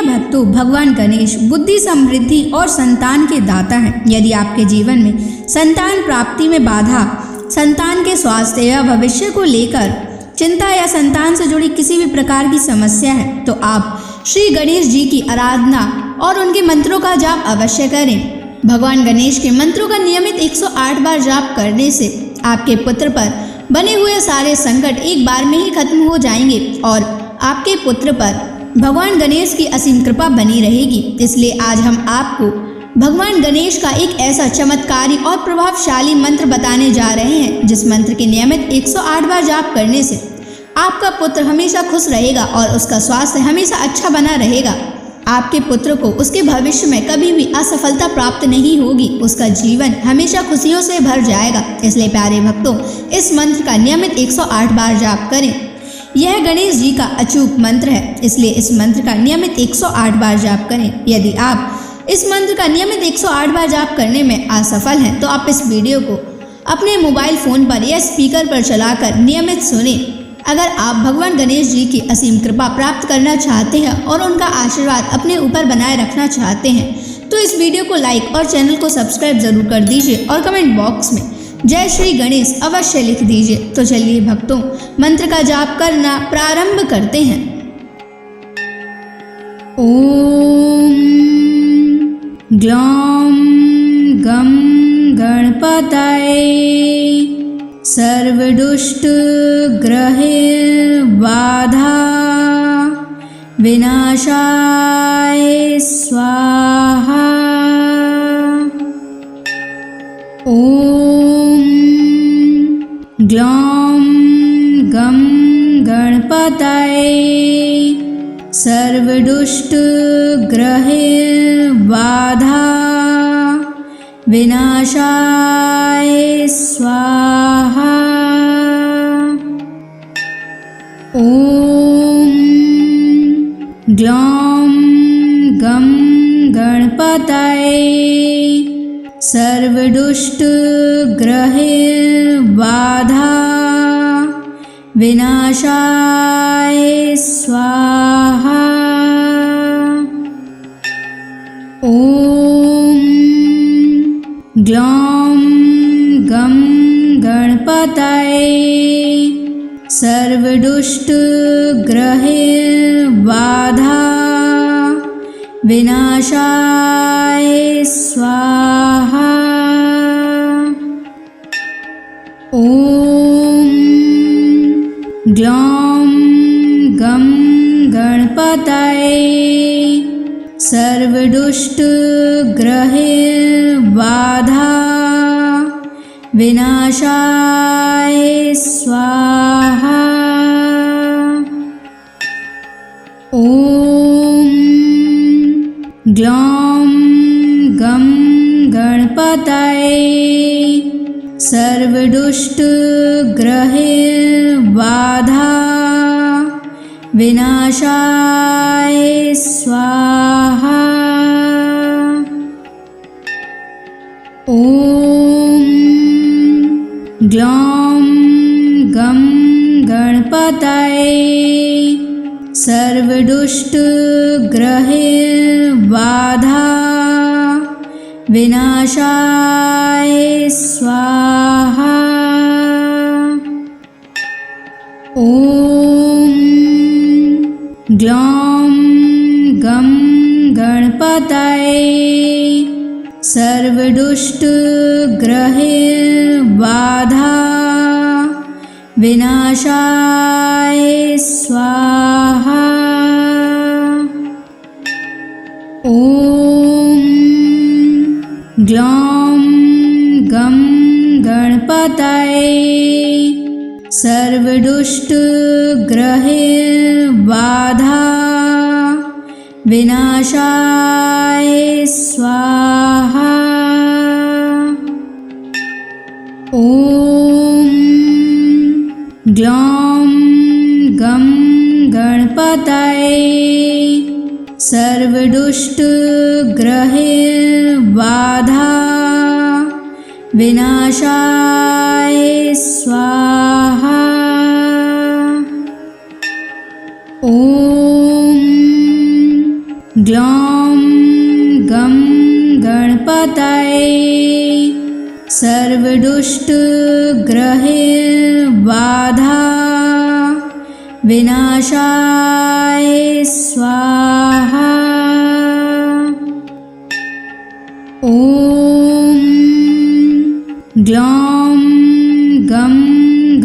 भक्तों, भगवान गणेश बुद्धि, समृद्धि और संतान के दाता हैं। यदि आपके जीवन में संतान प्राप्ति में बाधा, संतान के स्वास्थ्य या भविष्य को लेकर चिंता या संतान से जुड़ी किसी भी प्रकार की समस्या है, तो आप श्री गणेश जी की आराधना और उनके मंत्रों का जाप अवश्य करें। भगवान गणेश के मंत्रों का नियमित 108 बार जाप करने से आपके पुत्र पर बने हुए सारे संकट एक बार में ही खत्म हो जाएंगे और आपके पुत्र पर भगवान गणेश की असीम कृपा बनी रहेगी। इसलिए आज हम आपको भगवान गणेश का एक ऐसा चमत्कारी और प्रभावशाली मंत्र बताने जा रहे हैं, जिस मंत्र के नियमित 108 बार जाप करने से आपका पुत्र हमेशा खुश रहेगा और उसका स्वास्थ्य हमेशा अच्छा बना रहेगा। आपके पुत्र को उसके भविष्य में कभी भी असफलता प्राप्त नहीं होगी, उसका जीवन हमेशा खुशियों से भर जाएगा। इसलिए प्यारे भक्तों, इस मंत्र का नियमित 108 बार जाप करें। यह गणेश जी का अचूक मंत्र है, इसलिए इस मंत्र का नियमित 108 बार जाप करें। यदि आप इस मंत्र का नियमित 108 बार जाप करने में असफल हैं, तो आप इस वीडियो को अपने मोबाइल फ़ोन पर या स्पीकर पर चलाकर नियमित सुनें। अगर आप भगवान गणेश जी की असीम कृपा प्राप्त करना चाहते हैं और उनका आशीर्वाद अपने ऊपर बनाए रखना चाहते हैं, तो इस वीडियो को लाइक और चैनल को सब्सक्राइब जरूर कर दीजिए और कमेंट बॉक्स में जय श्री गणेश अवश्य लिख दीजिए। तो चलिए भक्तों, मंत्र का जाप करना प्रारंभ करते हैं। ओम ग्लौम गम गणपतये सर्वदुष्ट ग्रहे बाधा विनाशाय स्वाहा। ओम ग्लौम गम गणपतये सर्वदुष्ट ग्रहे बाधा विनाशाय स्वाहा। ओम ग्लौम गम गणपतये सर्वदुष्ट ग्रहे बाधा विनाशाय स्वाहा। ओम ग्लौम गम गणपतये सर्वदुष्ट ग्रहे बाधा विनाशाय स्वाहा। ओम ग्लौम गम गणपतये सर्वदुष्ट ग्रहे बाधा विनाशाय स्वाहा। ओम ग्लौम गम गणपतये सर्वदुष्ट ग्रहे बाधा विनाशाय स्वाहा। ओम ग्लौम गम गणपतये सर्वदुष्ट ग्रहे बाधा विनाशाय स्वाहा। ओम ग्लौम गम गणपतये सर्वदुष्ट ग्रहे बाधा विनाशाय स्वाहा। ओम ग्लौम गम गणपतये सर्वदुष्ट ग्रहे बाधा विनाशाय स्वाहा। ओम ग्लौम गम गणपतये सर्वदुष्ट ग्रहे बाधा विनाशाय स्वाहा। ओम ग्लौं गं गणपतये सर्वदुष्टग्रहबाधा विनाशाय स्वाहा। ॐ ग्लौं गं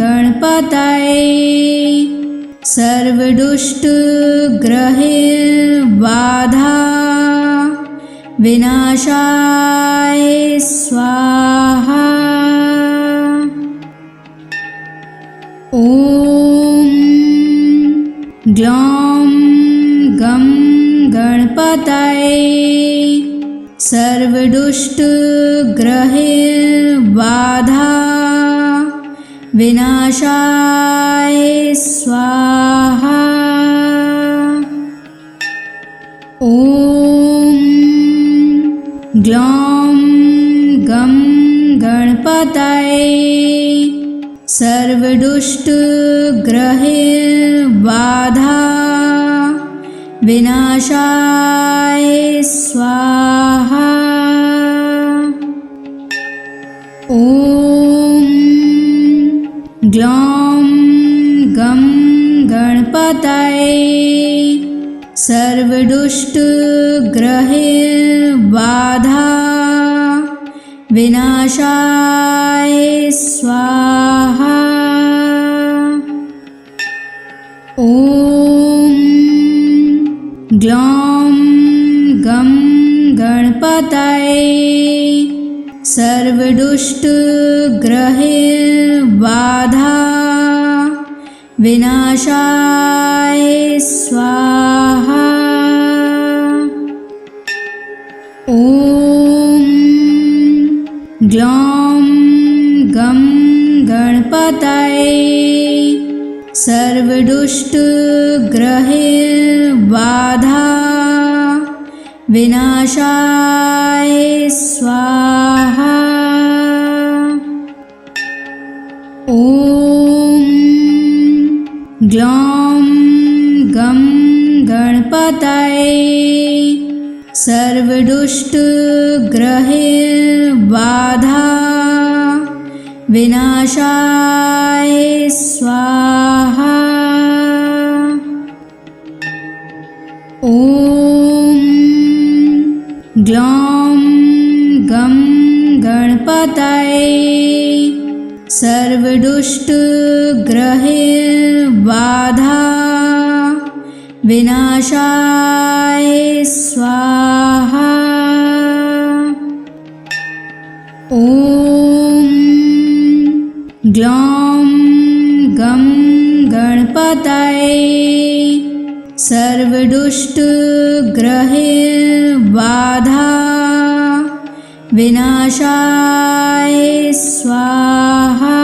गणपतये सर्वदुष्टग्रहबाधा विनाशाय स्वाहा। ॐ ग्लौं गं गणपतये सर्वदुष्टग्रहबाधा विनाशाय स्वाहा। ॐ ग्लौं गं गणपतये सर्वदुष्टग्रहबाधा विनाशाय स्वाहा। ॐ ग्लौं गं गणपतये सर्वदुष्टग्रहबाधा विनाशाय स्वाहा। ॐ ग्लौं गं गणपतये सर्वदुष्टग्रहबाधा विनाशाय स्वाहा। ॐ ग्लौं गं गणपतये सर्वदुष्टग्रहबाधा विनाशाय स्वाहा। ॐ ग्लौं गं गणपतये सर्वदुष्टग्रहबाधा विनाशाय स्वाहा। ॐ ग्लौं गं गणपतये सर्वदुष्टग्रहबाधा विनाशाय स्वाहा। ॐ ग्लौं गं गणपतये सर्वदुष्टग्रहबाधा विनाशाय स्वाहा।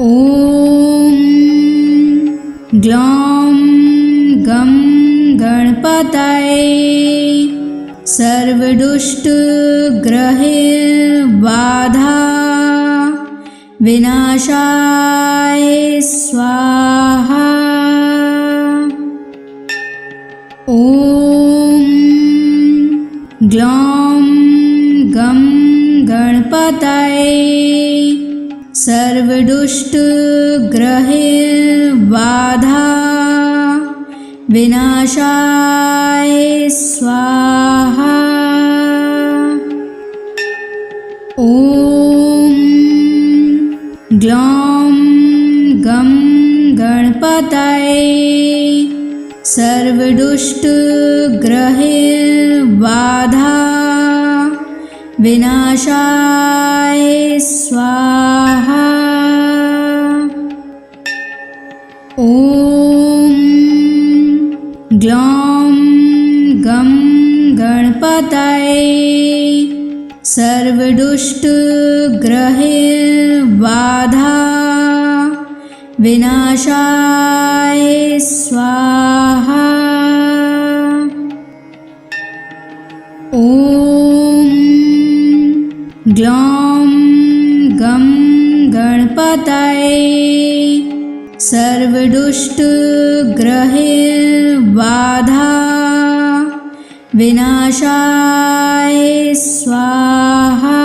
ॐ ग्लौं गं गणपतये सर्वदुष्टग्रहबाधा विनाशाय स्वाहा। ॐ ग्लौं गं गणपतये सर्वदुष्टग्रहबाधा विनाशाय स्वाहा। ॐ ग्लौं गं गणपतये सर्वदुष्टग्रहबाधा विनाशाय स्वाहा। ॐ ग्लौं गं गणपतये सर्वदुष्टग्रहबाधा विनाशाय स्वाहा। ॐ ग्लौं गं गणपतये सर्वदुष्टग्रहैर्बाधा विनाशाय स्वाहा।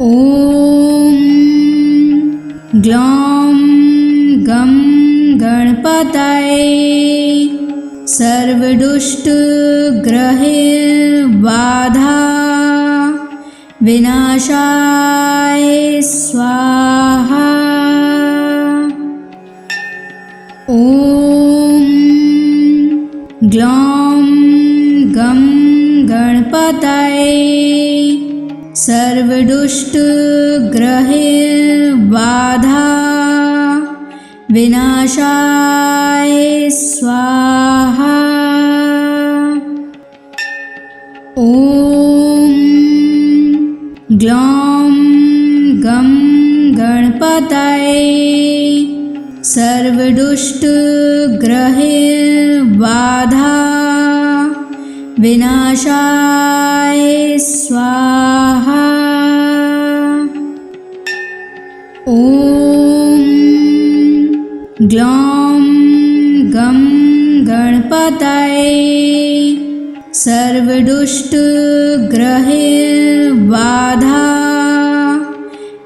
ॐ ग्लौं गं गणपतये सर्वदुष्टग्रहैर्बाधा विनाशाय स्वाहा। ॐ ग्लौं गं गणपतये सर्वदुष्टग्रहैर्बाधा विनाशाय स्वाहा। ॐ ग्लौं गं गणपतये सर्वदुष्टग्रहैर्बाधा विनाशाय स्वाहा। ॐ ग्लौं गं गणपतये सर्वदुष्टग्रहैर्बाधा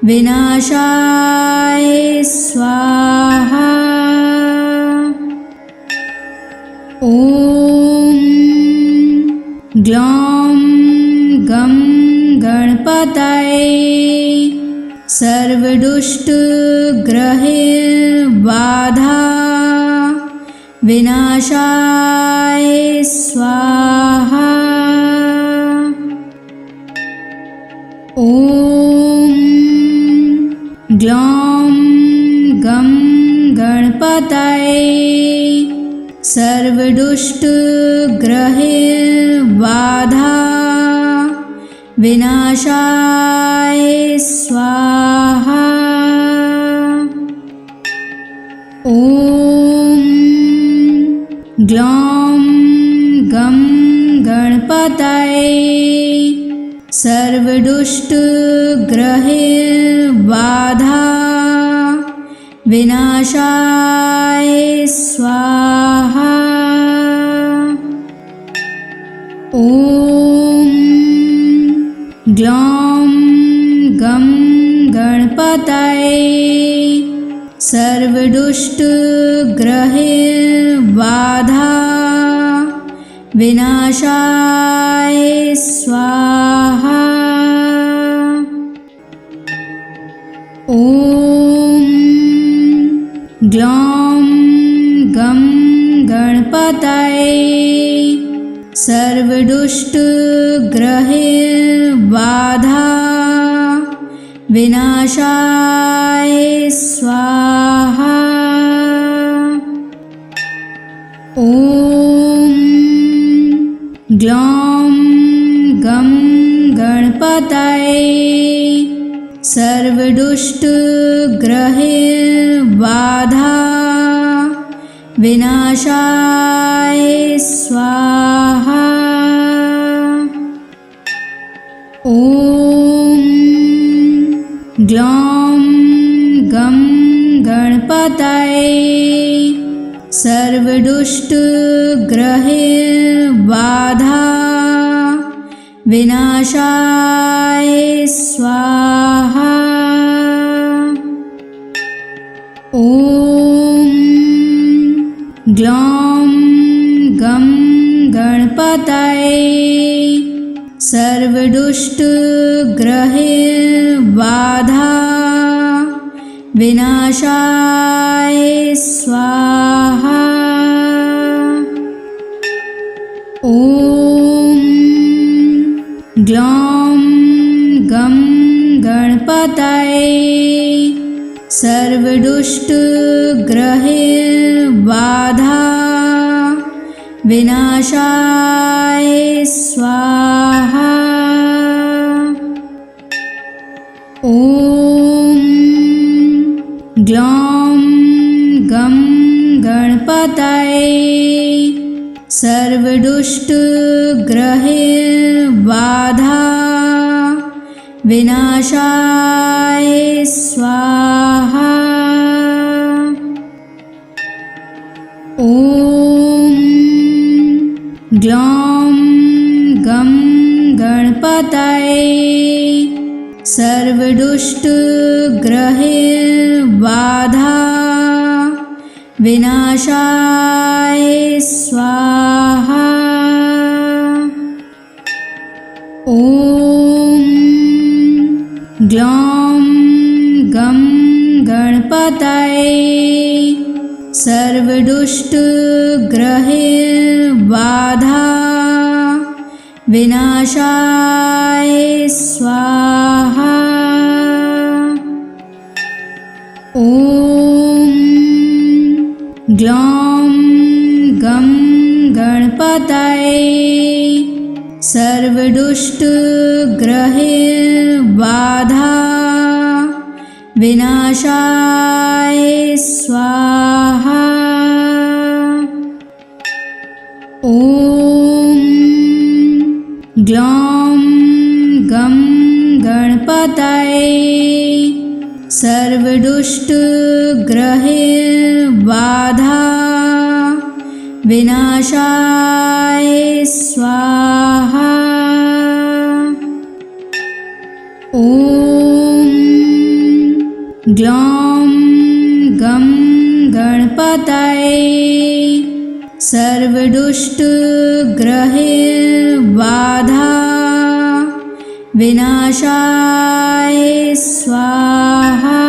विनाशाय स्वाहा। ॐ ग्लौं गं गणपतये सर्वदुष्टग्रहैर्बाधा विनाशाय स्वाहा। ॐ ग्लौं गं गणपतये सर्वदुष्टग्रहैर्बाधा विनाशाय स्वाहा। ॐ ग्लौं गं गणपतये सर्वदुष्टग्रहैर्बाधा विनाशाय स्वाहा। ॐ ग्लौं गं गणपतये सर्वदुष्टग्रहैर्बाधा विनाशाय स्वाहा। ॐ ग्लौं गं गणपतये सर्वदुष्टग्रहैर्बाधा विनाशाय स्वाहा। ॐ ग्लौं गं गणपतये सर्वदुष्टग्रहैर्बाधा विनाशाय स्वाहा। ॐ ग्लौं गं गणपतये सर्वदुष्टग्रहैर्बाधा विनाशाय स्वाहा। ॐ ग्लौं गं गणपतये सर्वदुष्टग्रहैर्बाधा विनाशाय स्वाहा। ॐ ग्लौं गं गणपतये सर्वदुष्टग्रहैर्बाधा विनाशाय स्वाहा। ॐ ग्लौं गं गणपतये सर्वदुष्टग्रहैर्बाधा विनाशाय स्वाहा। ॐ ग्लौं गं गणपतये सर्वदुष्टग्रहैर्बाधा विनाशाय स्वाहा। ॐ ग्लौं गं गणपतये सर्वदुष्टग्रहैर्बाधा विनाशाय स्वाहा। ॐ ग्लौं गं गणपतये सर्वदुष्टग्रहैर्बाधा विनाशाय स्वाहा। ॐ ग्लौं गं गणपतये सर्वदुष्टग्रहैर्बाधा विनाशाय स्वाहा। ॐ ग्लौं गं गणपतये सर्वदुष्टग्रहैर्बाधा विनाशाय स्वाहा।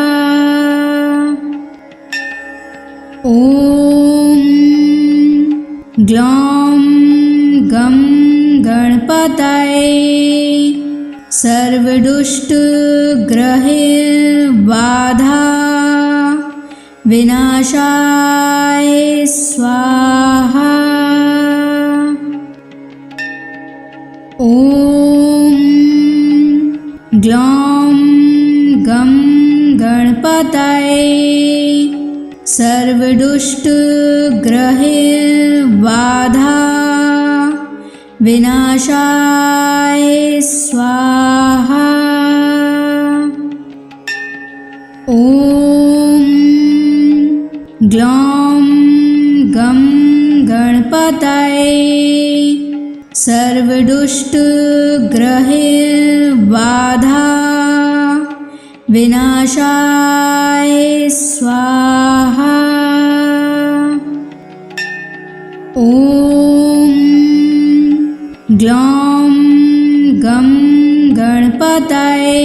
ॐ ग्लौं गं गणपतये सर्वदुष्टग्रहैर्बाधा विनाशाय स्वाहा। ॐ ग्लौं गं गणपतये सर्वदुष्टग्रहैर्बाधा विनाशाय स्वाहा। ॐ ग्लौं गं गणपतये सर्वदुष्टग्रहैर्बाधा विनाशाय स्वाहा। ॐ ग्लौं गं गणपतये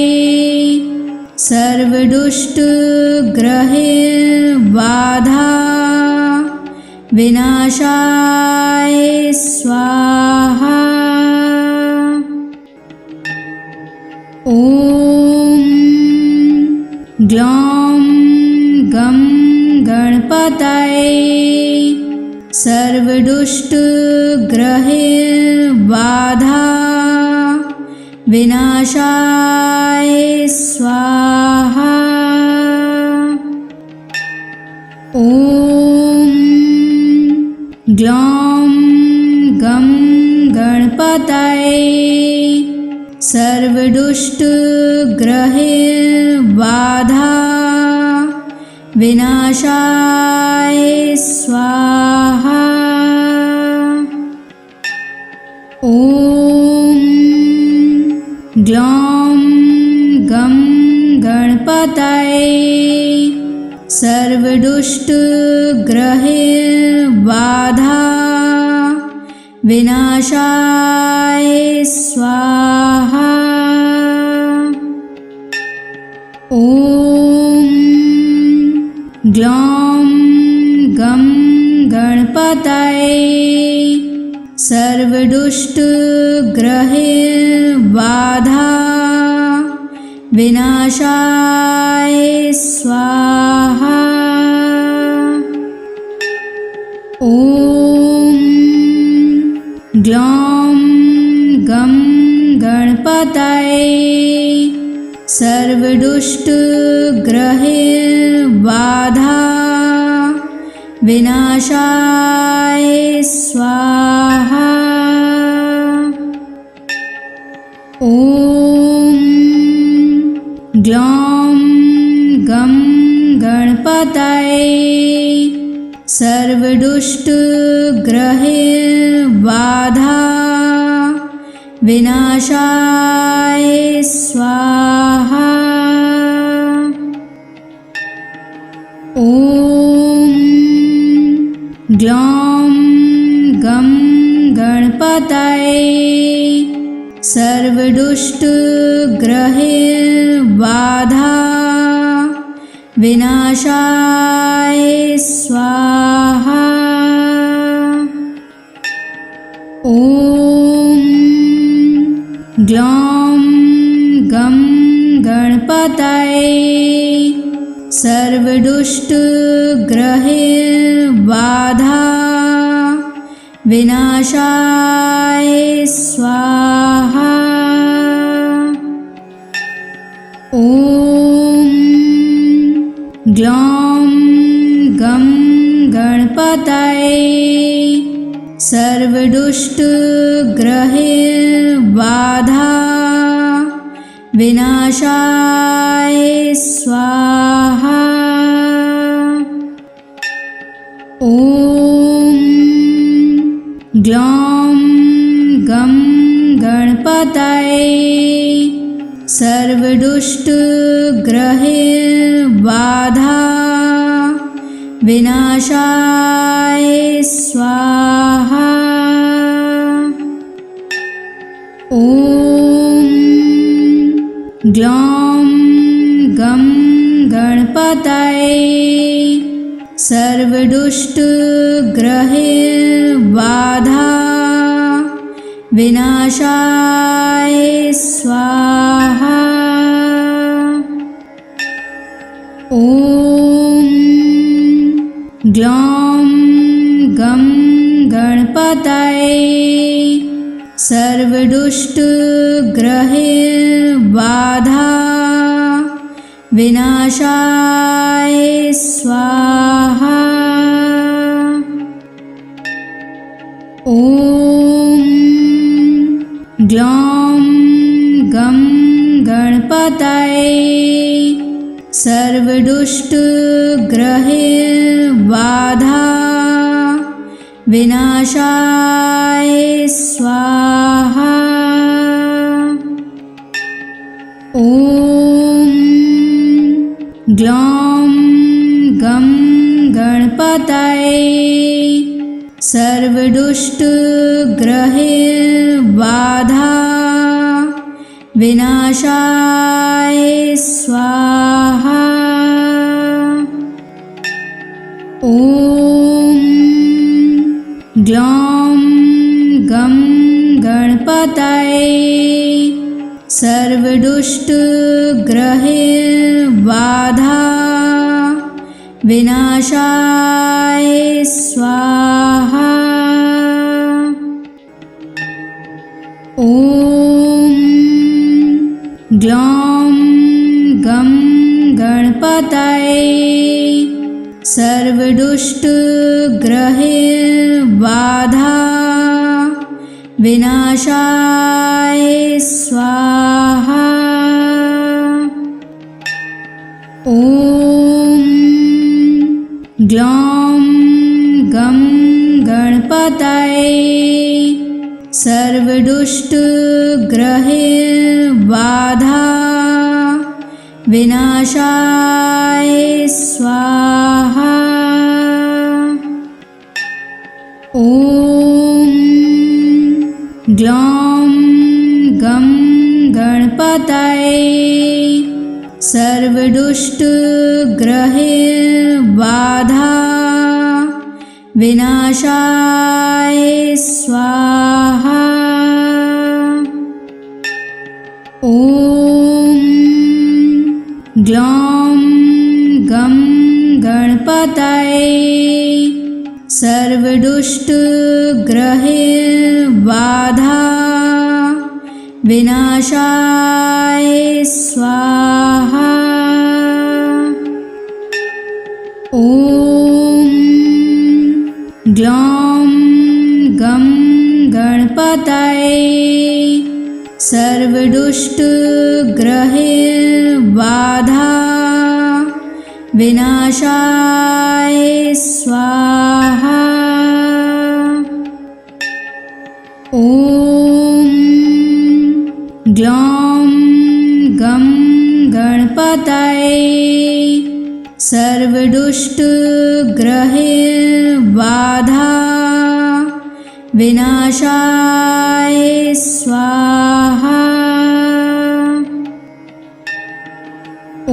सर्वदुष्टग्रहैर्बाधा विनाशाय स्वाहा। ॐ ग्लौं गं गणपतये सर्वदुष्टग्रहैर्बाधा विनाशाय स्वाहा। ॐ ग्लौं गं गणपतये सर्वदुष्टग्रहैर्बाधा विनाशाय स्वाहा। ॐ ग्लौं गं गणपतये सर्वदुष्टग्रहैर्बाधा विनाशाय स्वाहा। ॐ ग्लौं गं गणपतये सर्वदुष्टग्रहैर्बाधा विनाशाय स्वाहा। ॐ ग्लौं गं गणपतये सर्वदुष्टग्रहैर्बाधा विनाशाय स्वाहा। ॐ ग्लौं गं गणपतये सर्वदुष्टग्रहबाधा विनाशाय स्वाहा। ॐ ग्लौं गं गणपतये सर्वदुष्टग्रहबाधा विनाशाय स्वाहा। ॐ ग्लौं गं गणपतये सर्वदुष्टग्रहबाधा विनाशाय स्वाहा। ॐ ग्लौं गं गणपतये सर्वदुष्टग्रहबाधा विनाशाय स्वाहा। ॐ ग्लौं गं गणपतये सर्वदुष्टग्रहबाधा विनाशाय स्वाहा। ॐ ग्लौं गं गणपतये सर्वदुष्टग्रहबाधा विनाशाय स्वाहा। ॐ ग्लौं गं गणपतये सर्वदुष्टग्रहबाधा विनाशाय स्वाहा। ॐ ग्लौं गं गणपतये सर्वदुष्टग्रहबाधा विनाशाय स्वाहा। ॐ ग्लौं गं गणपतये सर्वदुष्टग्रहबाधा विनाशाय स्वाहा। ॐ ग्लौं गं गणपतये सर्वदुष्टग्रहबाधा विनाशाय स्वाहा। ॐ ग्लौं गं गणपतये सर्वदुष्टग्रहबाधा विनाशाय स्वाहा। ॐ ग्लौं गं गणपतये सर्वदुष्टग्रहबाधा विनाशाय स्वाहा। ॐ ग्लौं गं गणपतये सर्वदुष्टग्रहबाधा विनाशाय स्वाहा। ॐ ग्लौं गं गणपतये सर्वदुष्टग्रहबाधा विनाशाय स्वाहा। ॐ ग्लौं गं गणपतये सर्वदुष्टग्रहबाधा सर्वदुष्टग्रहैर्बाधा विनाशाय स्वाहा। ॐ ग्लौं गं गणपतये सर्वदुष्टग्रहैर्बाधा विनाशाय स्वाहा। ॐ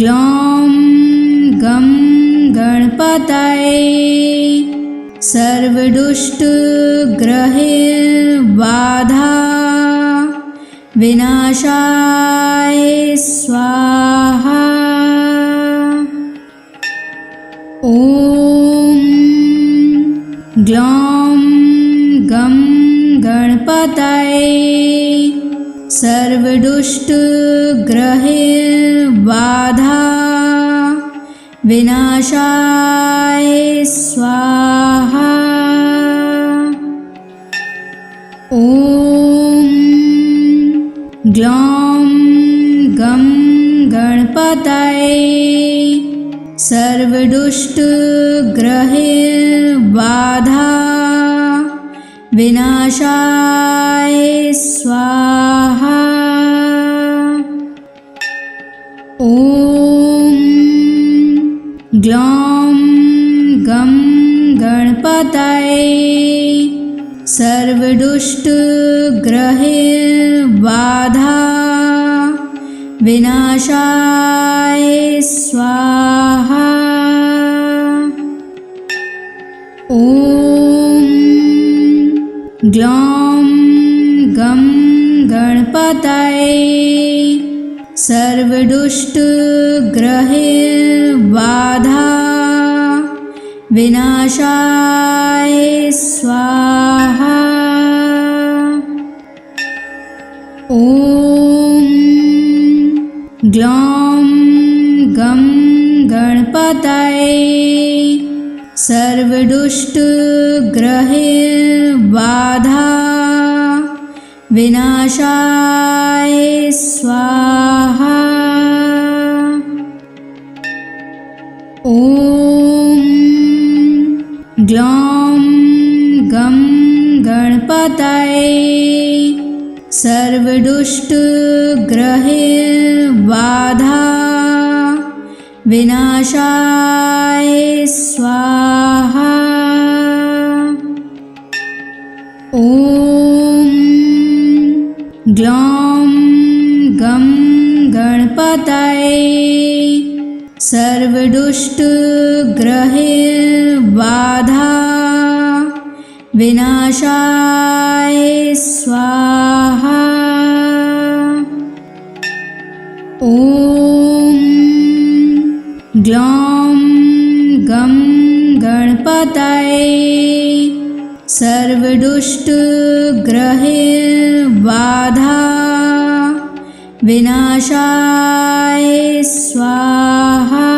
ग्लौं गं गणपतये सर्वदुष्टग्रहैर्बाधा विनाशाय स्वाहा। ॐ ग्लौं गं गणपतये सर्वदुष्टग्रहैर्बाधा विनाशाय स्वाहा। ॐ ग्लौं गं गणपतये सर्वदुष्टग्रहैर्बाधा विनाशाय स्वाहा। ॐ ग्लौं गं गणपतये सर्वदुष्टग्रहैर्बाधा विनाशाय स्वाहा। ॐ ग्लौं गं गणपतये सर्वदुष्टग्रहैर्बाधा विनाशाय स्वाहा। ॐ ग्लौं गं गणपतये सर्वदुष्टग्रहैर्बाधा विनाशाय स्वाहा। ॐ ग्लौं गं गणपतये सर्वदुष्टग्रहैर्बाधा विनाशाय स्वाहा। ॐ ग्लौं गं गणपतये सर्वदुष्टग्रहैर्बाधा विनाशाय स्वाहा। ॐ ग्लौं गं गणपतये सर्वदुष्टग्रहैर्बाधा विनाशाय स्वाहा।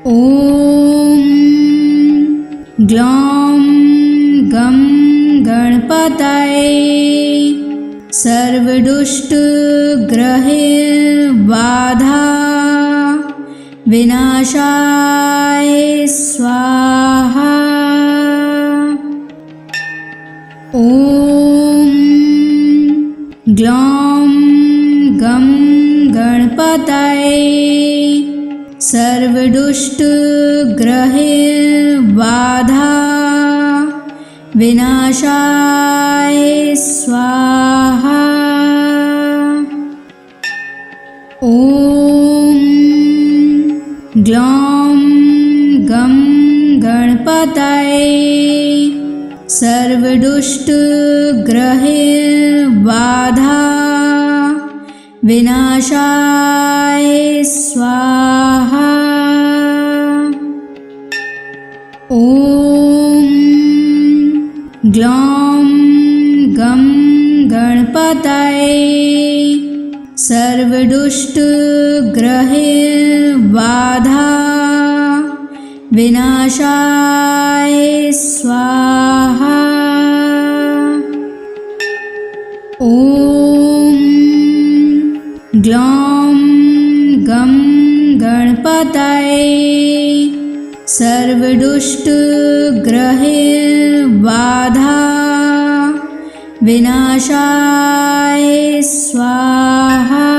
ॐ ग्लौं गं गणपतये सर्वदुष्टग्रहैर्बाधा विनाशाय स्वाहा। ॐ ग्लौं गं गणपतये सर्वदुष्टग्रहैर्बाधा विनाशाय स्वाहा। ॐ ग्लौं गं गणपतये सर्वदुष्टग्रहैर्बाधा विनाशाय स्वाहा। ॐ ग्लौं गं गणपतये सर्वदुष्टग्रहैर्बाधा विनाशाय स्वाहा। ॐ ग्लौं गं गणपतये सर्वदुष्टग्रहैर्बाधा विनाशाय स्वाहा।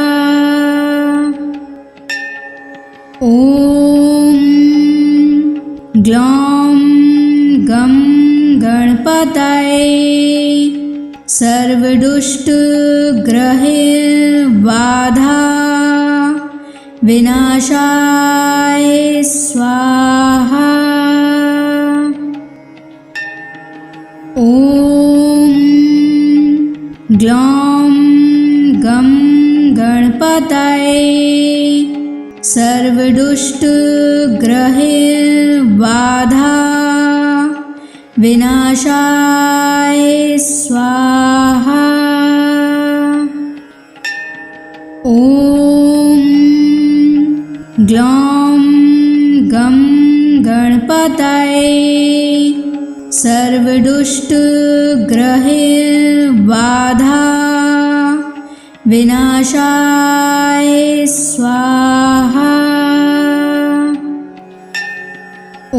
ॐ ग्लौं गं गणपतये सर्वदुष्टग्रहैर्बाधा विनाशाय स्वाहा। ॐ ग्लौं गं गणपतये सर्वदुष्टग्रहैर्बाधा विनाशाय स्वाहा। ॐ ग्लौं गं गणपतये सर्वदुष्टग्रहैर्बाधा विनाशाय स्वाहा। ॐ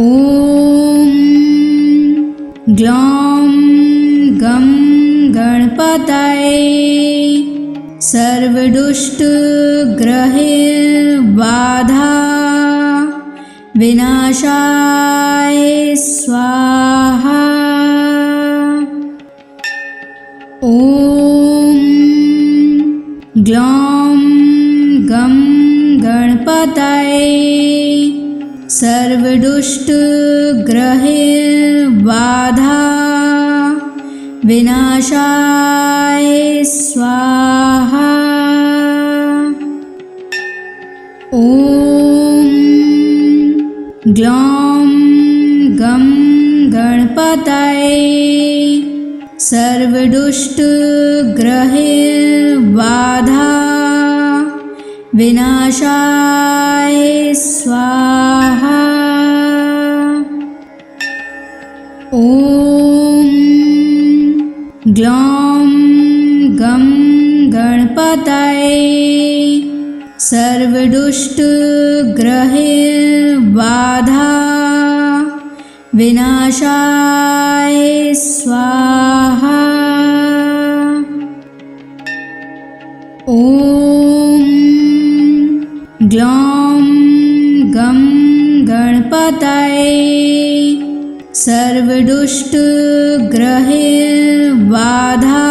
ग्लौं गं गणपतये सर्वदुष्टग्रहैर्बाधा विनाशाय स्वाहा। ॐ ग्लौं गं गणपतये सर्वदुष्टग्रहैर्बाधा विनाशाय स्वाहा। ॐ ग्लौं गं गणपतये सर्वदुष्टग्रहैर्बाधा विनाशाय स्वाहा। ॐ ग्लौं गं गणपतये सर्वदुष्टग्रहैर्बाधा विनाशाय स्वाहा। ॐ ग्लौं गं गणपतये सर्वदुष्टग्रहैर्बाधा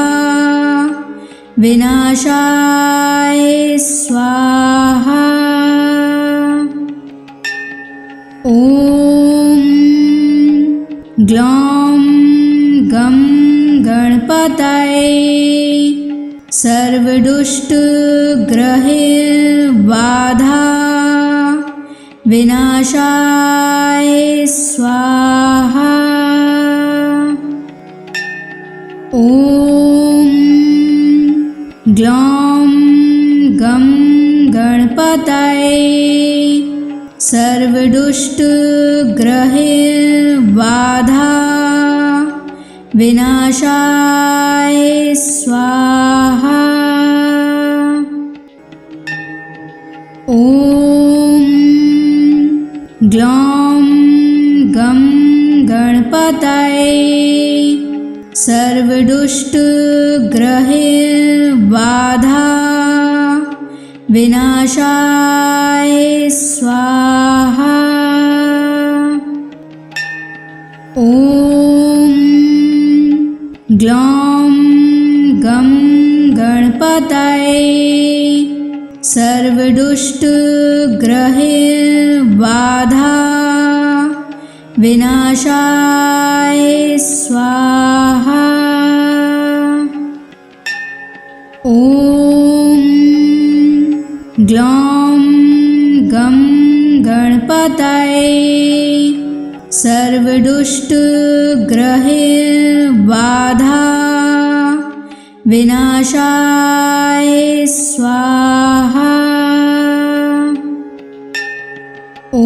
विनाशाय स्वाहा। ॐ ग्लौं गं गणपतये सर्वदुष्टग्रहैर्बाधा विनाशाय स्वाहा। ॐ ग्लौं गं गणपतये सर्वदुष्टग्रहैर्बाधा विनाशाय स्वाहा। ॐ ग्लौं गं गणपतये सर्वदुष्टग्रहैर्बाधा विनाशाय स्वाहा। ॐ ग्लौं गं गणपतये सर्वदुष्टग्रहैर्बाधा विनाशाय स्वाहा। ॐ ग्लौं गं गणपतये सर्वदुष्टग्रहैर्बाधा विनाशाय स्वाहा। ॐ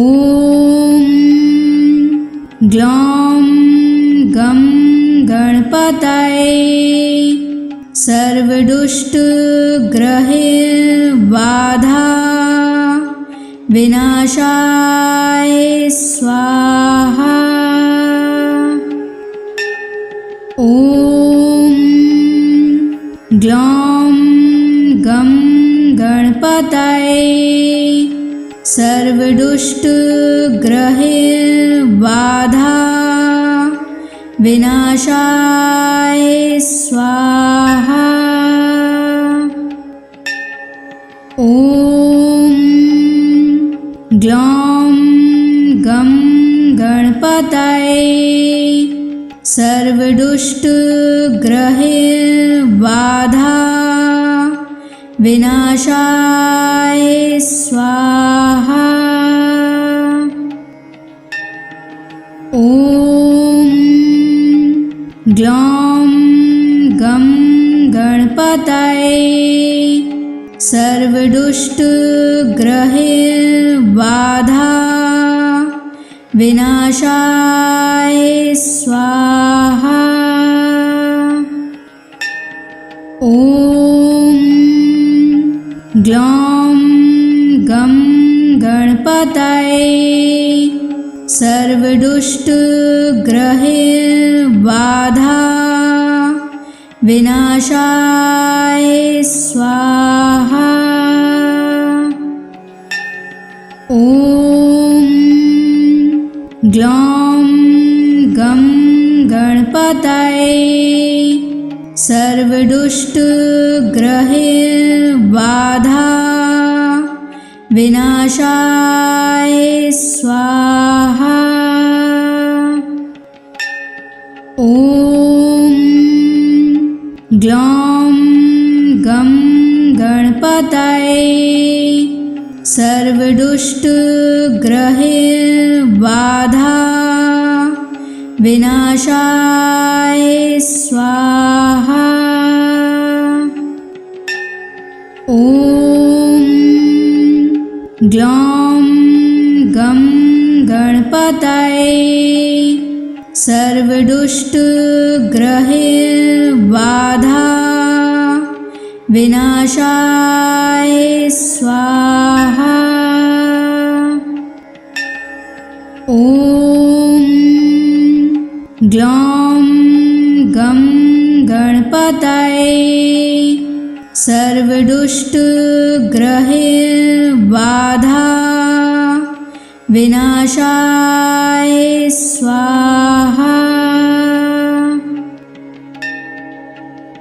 ग्लौं गं गणपतये सर्वदुष्टग्रहबाधा विनाशाय स्वाहा। ॐ ग्लौं गं गणपतये सर्वदुष्टग्रहबाधा विनाशाय स्वाहा। ॐ ग्लौं गं गणपतये सर्वदुष्टग्रहबाधा विनाशाय स्वाहा। ॐ ग्लौं गं गणपतये सर्वदुष्टग्रहबाधा विनाशाय स्वाहा। ॐ ग्लौं गं गणपतये सर्वदुष्टग्रहबाधा विनाशाय स्वाहा। ॐ ग्लौं गं गणपतये सर्वदुष्टग्रहबाधा विनाशाय स्वाहा। ॐ ग्लौं गं गणपतये सर्वदुष्टग्रहबाधा विनाशाय स्वाहा। ॐ ग्लौं गं गणपतये सर्वदुष्टग्रहबाधा विनाशाय स्वाहा। ॐ ग्लौं गं गणपतये सर्वदुष्टग्रहबाधा विनाशाय स्वाहा।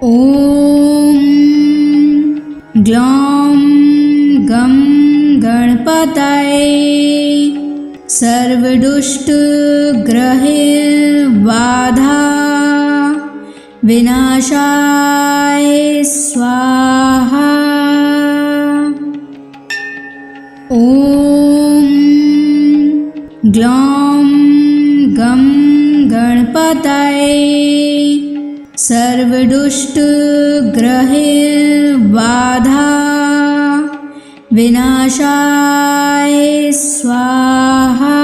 ॐ ग्लौं गं गणपतये सर्वदुष्टग्रहबाधा विनाशाय स्वाहा। ॐ ग्लौं गं गणपतये सर्वदुष्टग्रहबाधा विनाशाय स्वाहा।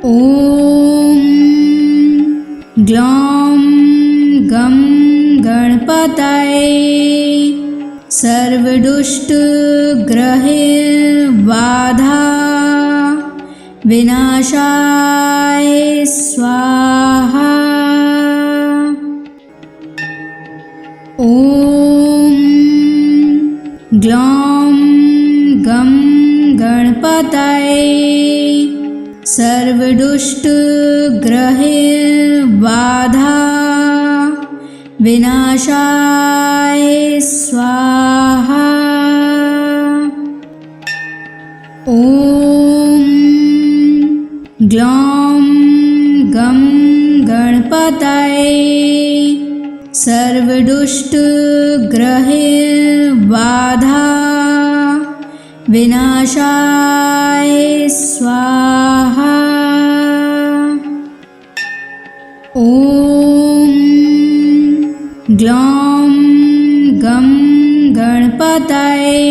ॐ ग्लौं गं गणपतये सर्वदुष्टग्रहबाधा विनाशाय स्वाहा। ॐ ग्लौं गं गणपतये सर्वदुष्टग्रहबाधा विनाशाय स्वाहा। ॐ ग्लौं गं गणपतये सर्वदुष्टग्रहबाधा विनाशाय स्वाहा। ॐ ग्लौं गं गणपतये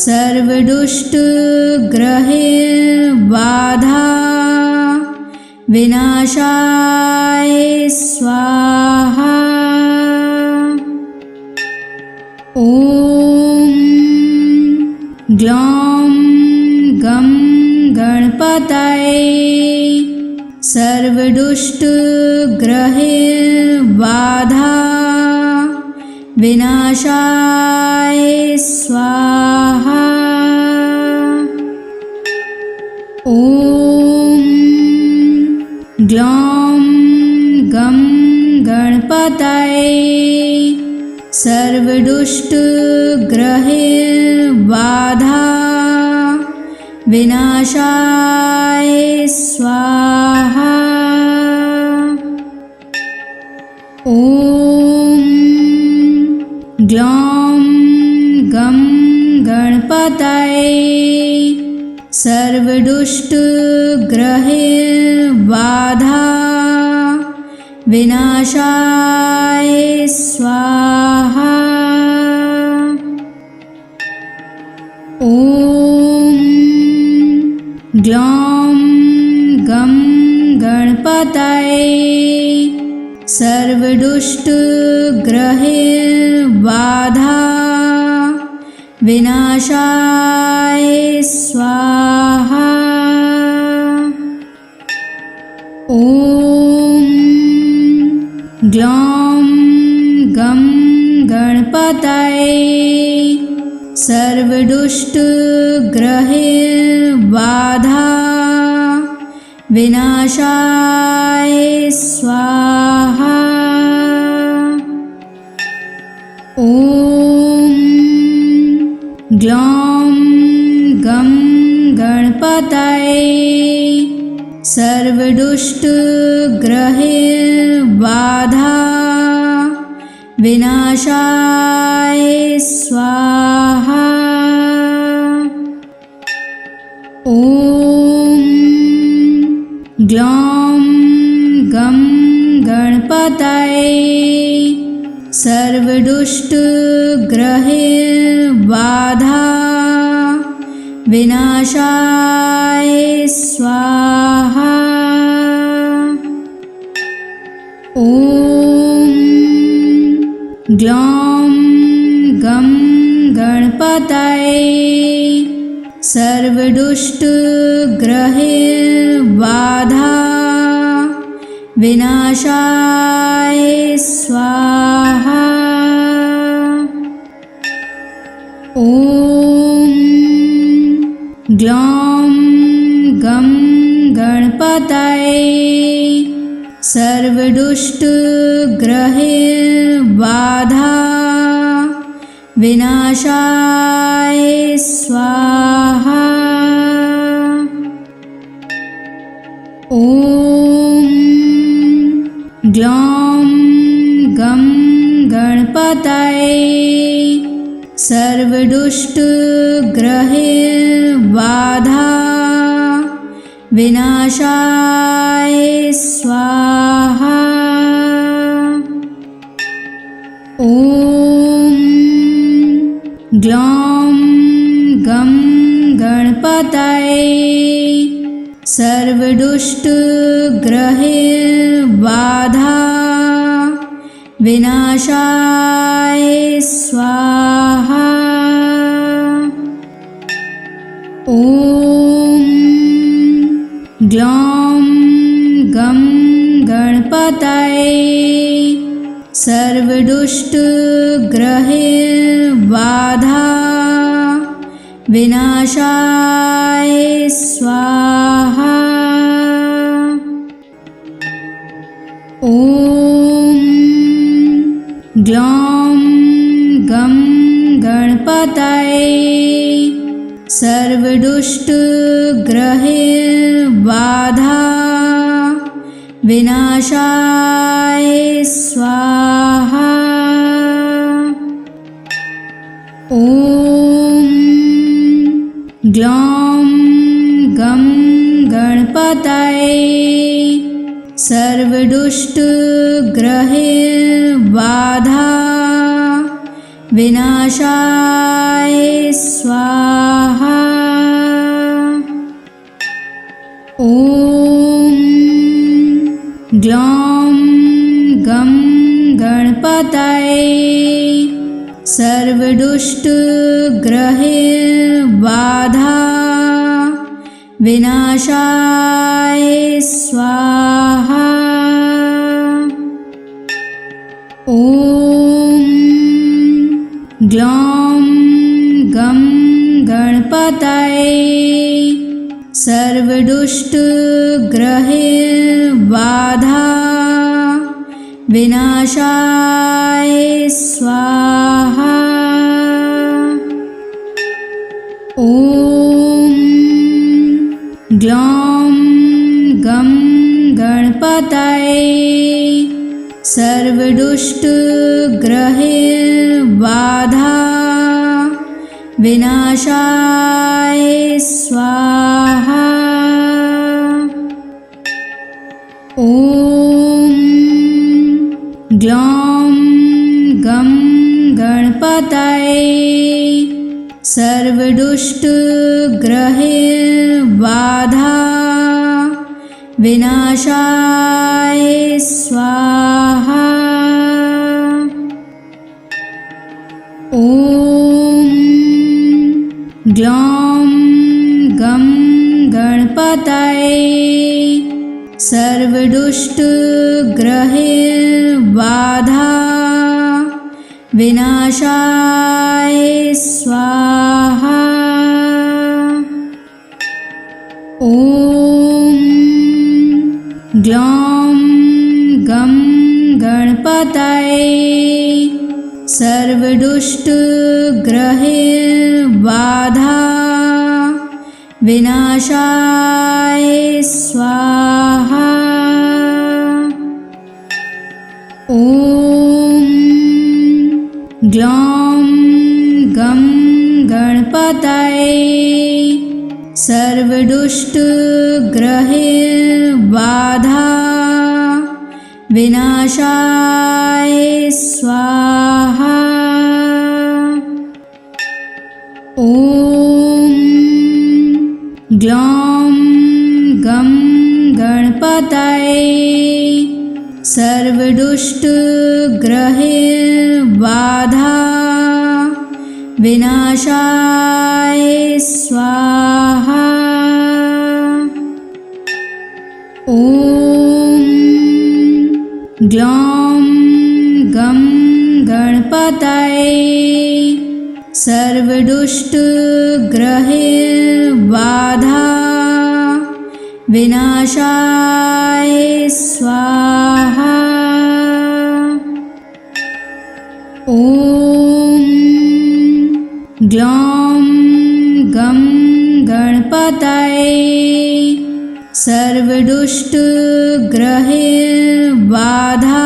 सर्वदुष्टग्रहैर्बाधा विनाशाय स्वाहा। ॐ ग्लौं गं गणपतये सर्वदुष्टग्रहैर्बाधा विनाशाय स्वाहा। ॐ ग्लौं गं गणपतये सर्वदुष्टग्रहैर्बाधा विनाशाय स्वाहा। ॐ ग्लौं गं गणपतये सर्वदुष्टग्रहैर्बाधा विनाशाय स्वाहा। ॐ ग्लौं गं गणपतये सर्वदुष्टग्रहैर्बाधा विनाशाय स्वाहा। ॐ ग्लौं गं गणपतये सर्वदुष्टग्रहैर्बाधा विनाशाय स्वाहा। ॐ ग्लौं गं गणपतये सर्वदुष्टग्रहैर्बाधा विनाशाय स्वाहा। ॐ ग्लौं गं गणपतये सर्वदुष्टग्रहैर्बाधा विनाशाय स्वाहा। ॐ ग्लौं गं गणपतये सर्वदुष्टग्रहैर्बाधा विनाशाय स्वाहा। ॐ ग्लौं गं गणपतये सर्वदुष्टग्रहैर्बाधा विनाशाय स्वाहा। ॐ ग्लौं गं गणपतये सर्वदुष्टग्रहैर्बाधा विनाशाय स्वाहा। ॐ ग्लौं गं गणपतये सर्वदुष्टग्रहैर्बाधा विनाशाय स्वाहा। ॐ ग्लौं गं गणपतये सर्वदुष्टग्रहैर्बाधा विनाशाय स्वाहा। ॐ ग्लौं गं गणपतये सर्वदुष्टग्रहैर्बाधा विनाशाय स्वाहा। ॐ ग्लौं गं गणपतये सर्वदुष्टग्रहैर्बाधा विनाशाय स्वाहा। ॐ ग्लौं गं गणपतये सर्वदुष्टग्रहबाधा विनाशाय स्वाहा। ॐ ग्लौं गं गणपतये सर्वदुष्टग्रहबाधा विनाशाय स्वाहा। ॐ ग्लौं गं गणपतये सर्वदुष्टग्रहबाधा विनाशाय स्वाहा। ॐ ग्लौं गं गणपतये सर्वदुष्टग्रहबाधा विनाशाय स्वाहा। ॐ ग्लौं गं गणपतये सर्वदुष्टग्रहबाधा विनाशाय स्वाहा। ॐ ग्लौं गं गणपतये सर्वदुष्टग्रहबाधा विनाशाय स्वाहा। ॐ ग्लौं गं गणपतये सर्वदुष्टग्रहबाधा विनाशाय स्वाहा। ॐ ग्लौं गं गणपतये सर्वदुष्टग्रहबाधा विनाशाय स्वाहा। ॐ ग्लौं गं गणपतये सर्वदुष्टग्रहबाधा विनाशाय स्वाहा। ॐ ग्लौं गं गणपतये सर्वदुष्टग्रहबाधा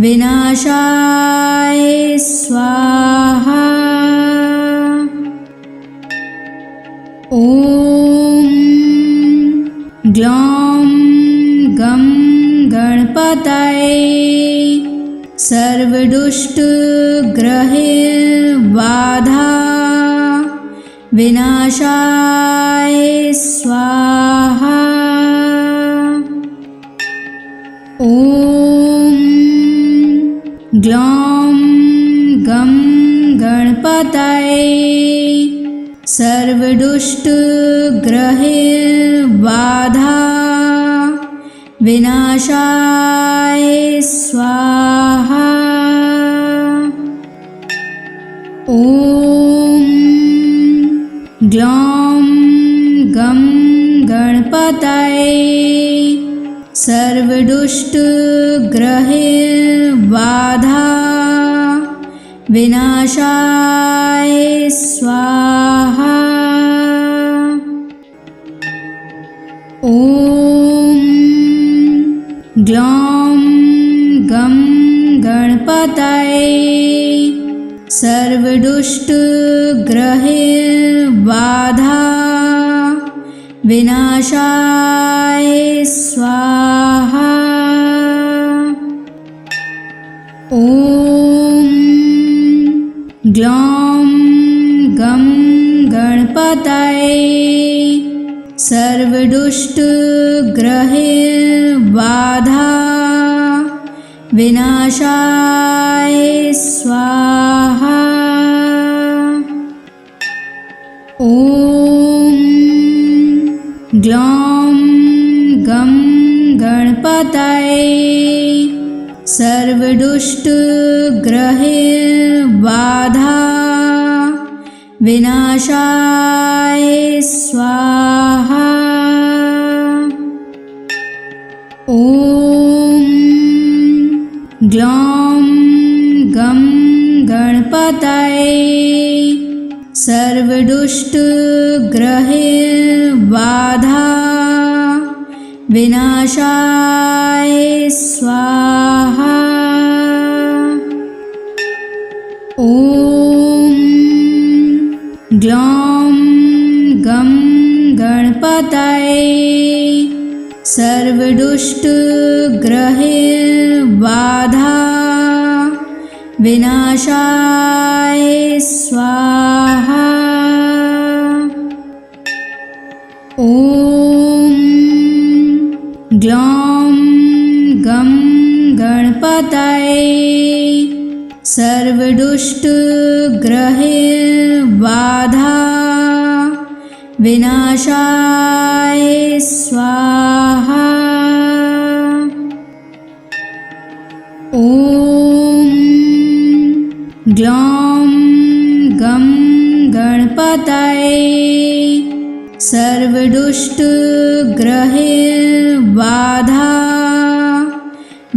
विनाशाय स्वाहा। ॐ ग्लौं गं गणपतये सर्वदुष्टग्रहबाधा विनाशाय स्वाहा। ॐ ग्लौं गं गणपतये सर्वदुष्टग्रहबाधा विनाशाय स्वाहा। ॐ ग्लौं गं गणपतये सर्वदुष्टग्रहबाधा विनाशाय स्वाहा। ॐ ग्लौं गं गणपतये सर्वदुष्टग्रहबाधा विनाशाय स्वाहा। ॐ ग्लौं गं गणपतये सर्वदुष्टग्रहबाधा विनाशाय स्वाहा। ॐ ग्लौं गं गणपतये सर्वदुष्टग्रहबाधा विनाशाय स्वाहा। ॐ ग्लौं गं गणपतये सर्वदुष्टग्रहबाधा विनाशाय स्वाहा। ॐ ग्लौं गं गणपतये सर्वदुष्टग्रहबाधा विनाशाय स्वाहा। ॐ ग्लौं गं गणपतये सर्वदुष्टग्रहबाधा विनाशाय स्वाहा। ॐ ग्लौं गं गणपतये सर्वदुष्टग्रहबाधा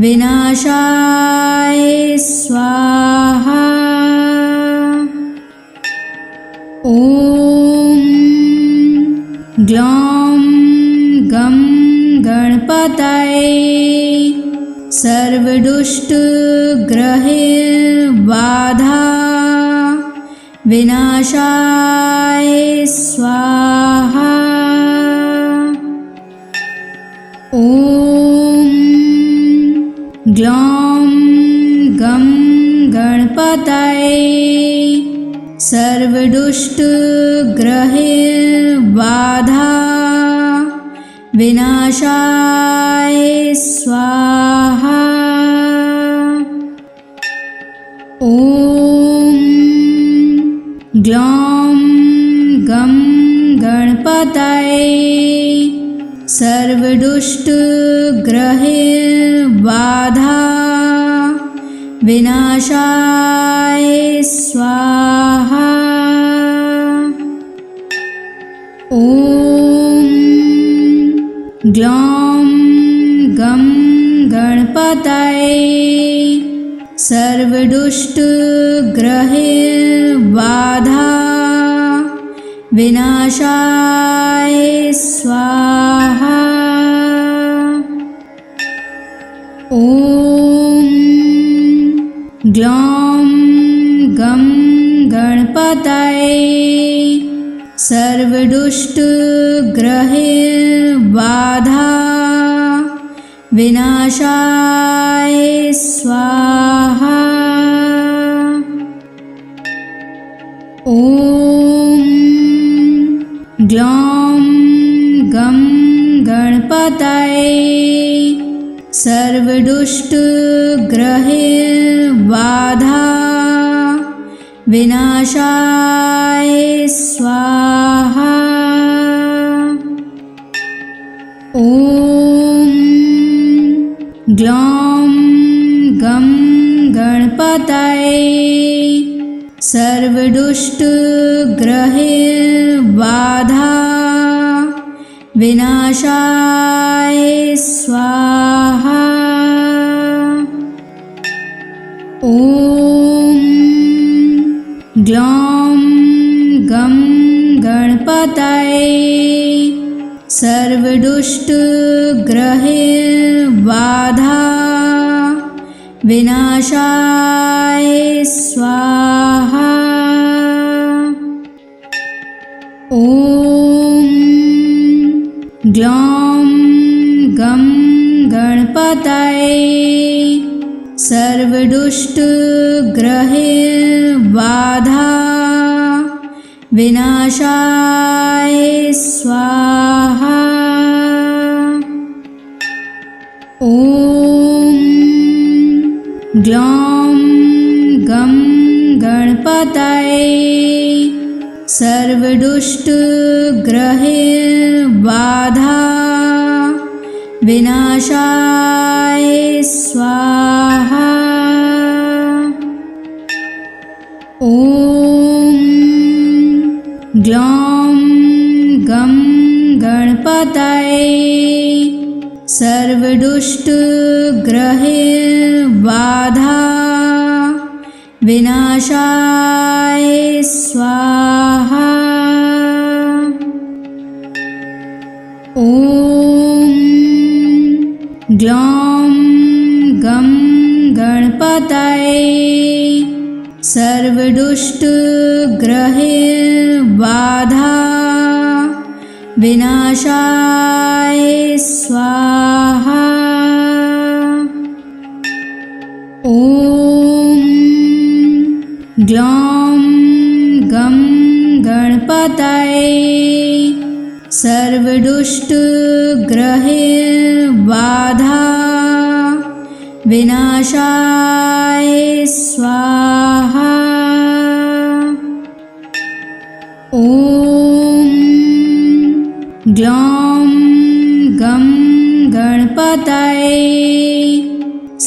विनाशाय स्वाहा। ॐ ग्लौं गं गणपतये सर्वदुष्टग्रहबाधा विनाशाय स्वाहा। ॐ ग्लौं गं गणपतये सर्वदुष्टग्रहबाधा विनाशाय स्वाहा। ॐ ग्लौं गं गणपतये सर्वदुष्टग्रहबाधा विनाशाय स्वाहा। ॐ ग्लौं गं गणपतये सर्वदुष्टग्रहबाधा विनाशाय स्वाहा। ॐ ग्लौं गं गणपतये सर्वदुष्टग्रहबाधा विनाशाय स्वाहा। ॐ ग्लौं गं गणपतये सर्वदुष्टग्रहबाधा विनाशाय स्वाहा। ॐ ग्लौं गं गणपतये सर्वदुष्टग्रहबाधा विनाशाय स्वाहा। ॐ ग्लौं गं गणपतये सर्वदुष्टग्रहबाधा विनाशाय स्वाहा। ॐ ग्लौं गं गणपतये सर्वदुष्टग्रहबाधा विनाशाय स्वाहा। ॐ ग्लौं गं गणपतये सर्वदुष्टग्रहबाधा विनाशाय स्वाहा। ॐ ग्लौं गं गणपतये सर्वदुष्टग्रहबाधा विनाशाय स्वाहा। ॐ ग्लौं गं गणपतये सर्वदुष्टग्रहबाधा विनाशाय स्वाहा। ॐ ग्लौं गं गणपतये सर्वदुष्टग्रहबाधा विनाशाय स्वाहा। ॐ ग्लौं गं गणपतये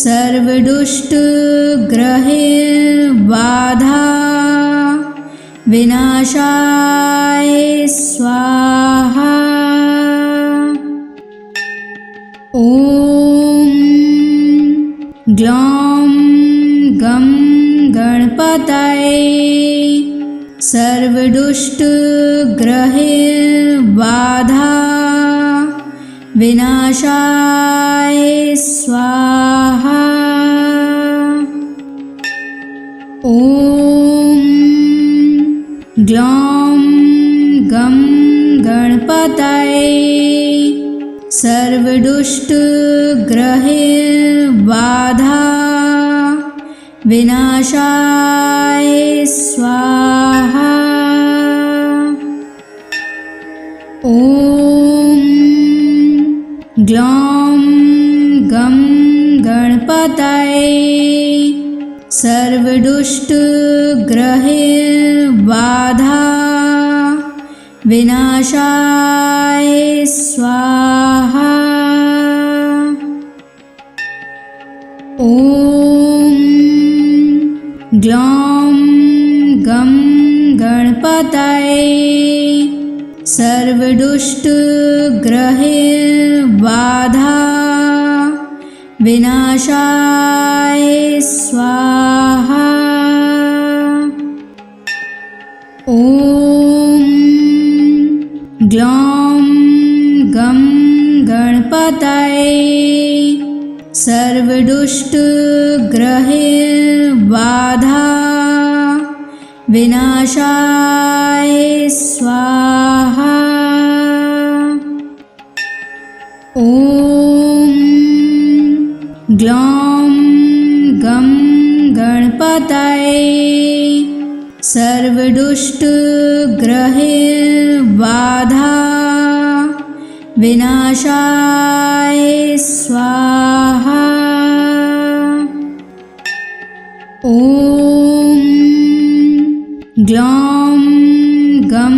सर्वदुष्टग्रहबाधा विनाशाय स्वाहा। ॐ ग्लौं गं गणपतये सर्वदुष्टग्रहबाधा विनाशाय स्वाहा। ॐ ग्लौं गं गणपतये सर्वदुष्टग्रहबाधा विनाशाय स्वाहा। ॐ ग्लौं गं गणपतये सर्वदुष्टग्रहबाधा विनाशाय स्वाहा। ॐ ग्लौं गं गणपतये सर्वदुष्टग्रहबाधा विनाशाय स्वाहा। ॐ ग्लौं गं गणपतये सर्वदुष्टग्रहबाधा विनाशाय स्वाहा। ॐ ग्लौं गं गणपतये सर्वदुष्टग्रहबाधा विनाशाय स्वाहा। ॐ ग्लौं गं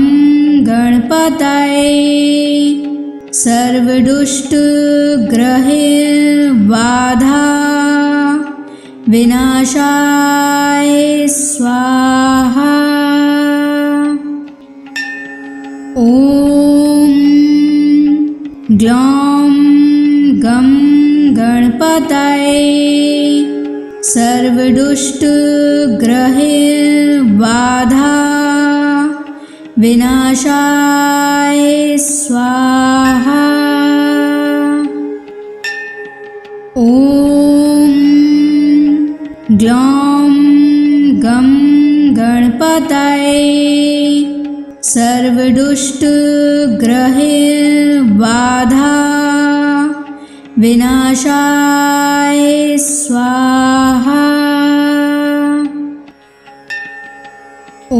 गणपतये सर्वदुष्टग्रहबाधा विनाशाय स्वाहा। ॐ ग्लौं गं गणपतये सर्वदुष्टग्रहबाधा विनाशाय स्वाहा। ॐ ग्लौं गं गणपतये सर्वदुष्टग्रहबाधा विनाशाय स्वाहा। ॐ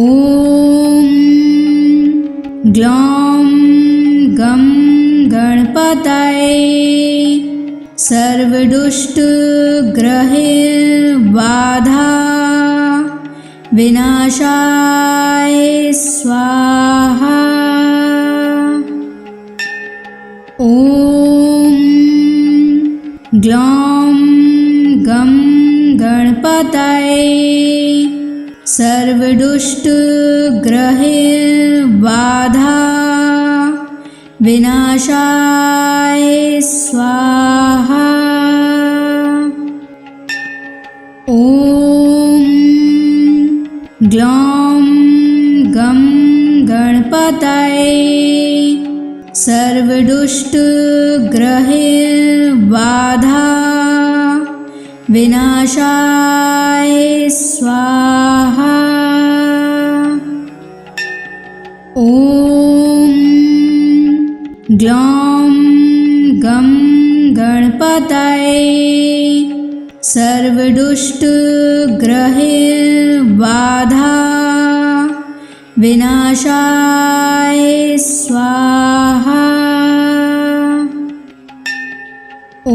सर्वदुष्टग्रहैर्बाधा विनाशाय स्वाहा। ॐ ग्लौं गं गणपतये सर्वदुष्टग्रहैर्बाधा विनाशाय स्वाहा। ॐ ग्लौं गं गणपतये सर्वदुष्टग्रहैर्बाधा विनाशाय स्वाहा। ॐ ग्लौं गं गणपतये सर्वदुष्टग्रहैर्बाधा विनाशाय स्वाहा। ॐ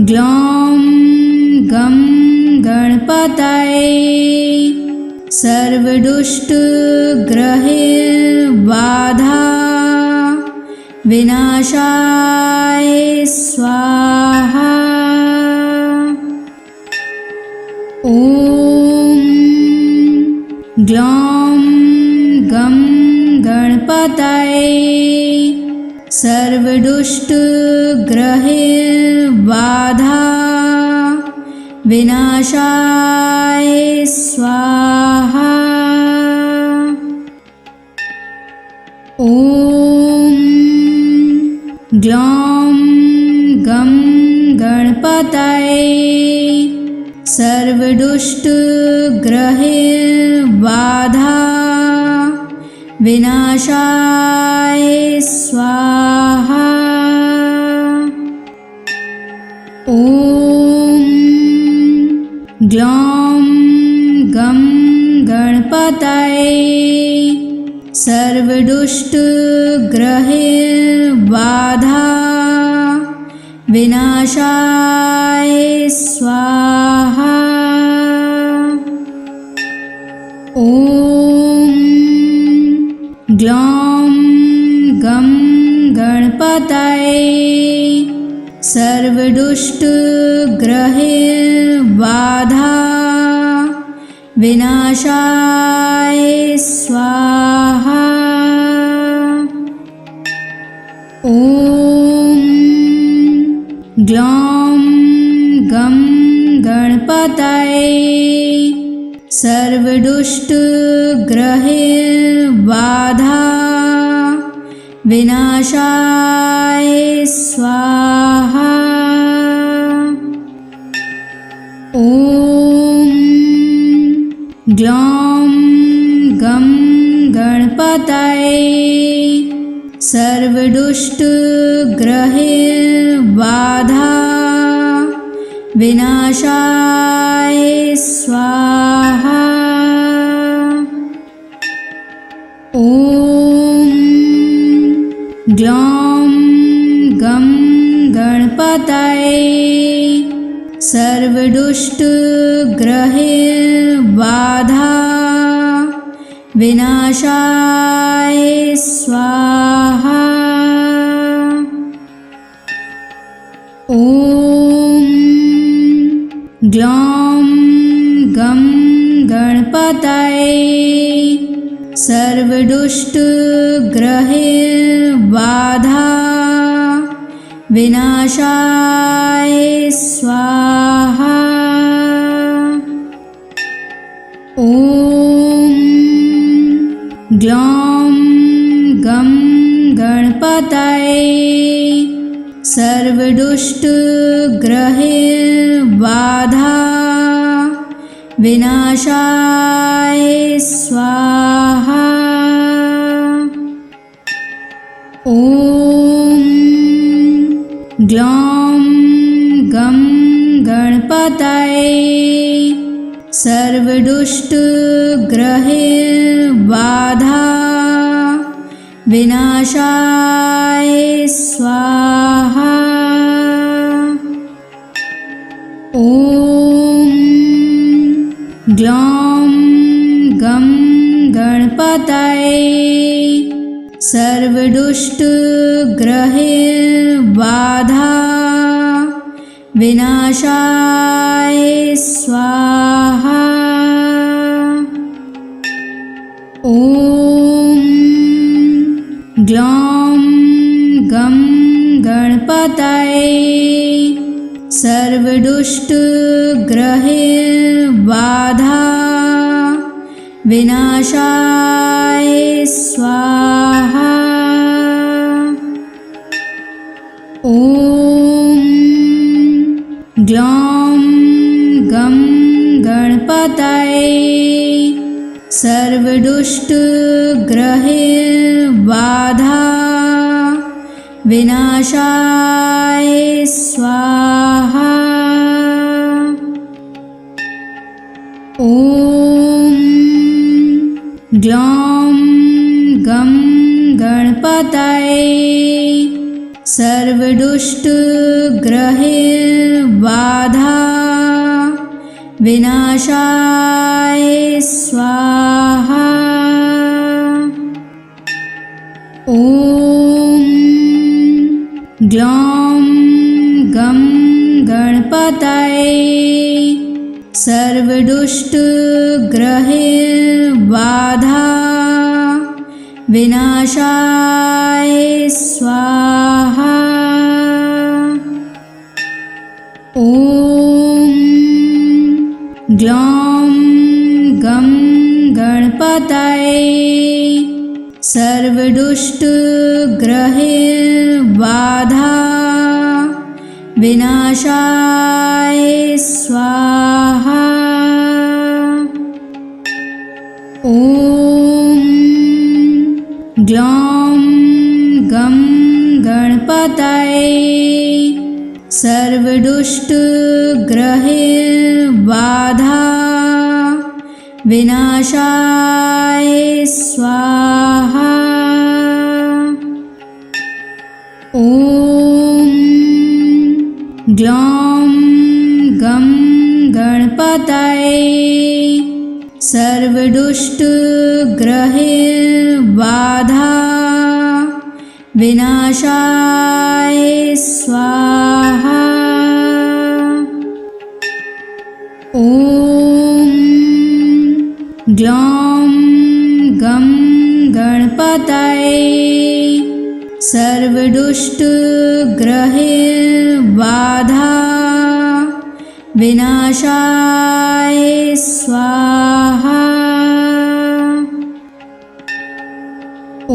ग्लौं गं गणपतये सर्वदुष्टग्रहैर्बाधा विनाशाय स्वाहा। ॐ ग्लौं गं गणपतये सर्वदुष्टग्रहैर्बाधा विनाशाय स्वाहा। ॐ ग्लौं गं गणपतये सर्वदुष्टग्रहैर्बाधा विनाशाय स्वाहा। ॐ ग्लौं गं गणपतये सर्वदुष्टग्रहैर्बाधा विनाशाय स्वाहा। ॐ ग्लौं गं गणपतये सर्वदुष्टग्रहैर्बाधा विनाशाय स्वाहा। ॐ ग्लौं गं गणपतये सर्वदुष्टग्रहैर्बाधा विनाशाय स्वाहा। ॐ ग्लौं गं गणपतये सर्वदुष्टग्रहैर्बाधा विनाशाय स्वाहा। ॐ ग्लौं गं गणपतये सर्वदुष्टग्रहैर्बाधा विनाशाय स्वाहा। ॐ ग्लौं गं गणपतये सर्वदुष्टग्रहैर्बाधा विनाशाय स्वाहा। ॐ ग्लौं गं गणपतये सर्वदुष्टग्रहैर्बाधा विनाशाय स्वाहा। ॐ ग्लौं गं गणपतये सर्वदुष्टग्रहैर्बाधा विनाशाय स्वाहा। ॐ ग्लौं गं गणपतये सर्वदुष्टग्रहबाधा विनाशाय स्वाहा। ॐ ग्लौं गं गणपतये सर्वदुष्टग्रहबाधा विनाशाय स्वाहा। ॐ ग्लौं गं गणपतये सर्वदुष्टग्रहबाधा विनाशाय स्वाहा। ॐ ग्लौं गं गणपतये सर्वदुष्टग्रहबाधा विनाशाय स्वाहा। ॐ ग्लौं गं गणपतये सर्वदुष्टग्रहबाधा विनाशाय स्वाहा। ॐ ग्लौं गं गणपतये सर्वदुष्टग्रहबाधा विनाशाय स्वाहा। ॐ ग्लौं गं गणपतये सर्वदुष्टग्रहबाधा विनाशाय स्वाहा। ॐ ग्लौं गं गणपतये सर्वदुष्टग्रहबाधा विनाशाय स्वाहा। ॐ ग्लौं गं गणपतये सर्वदुष्टग्रहबाधा विनाशाय स्वाहा। ॐ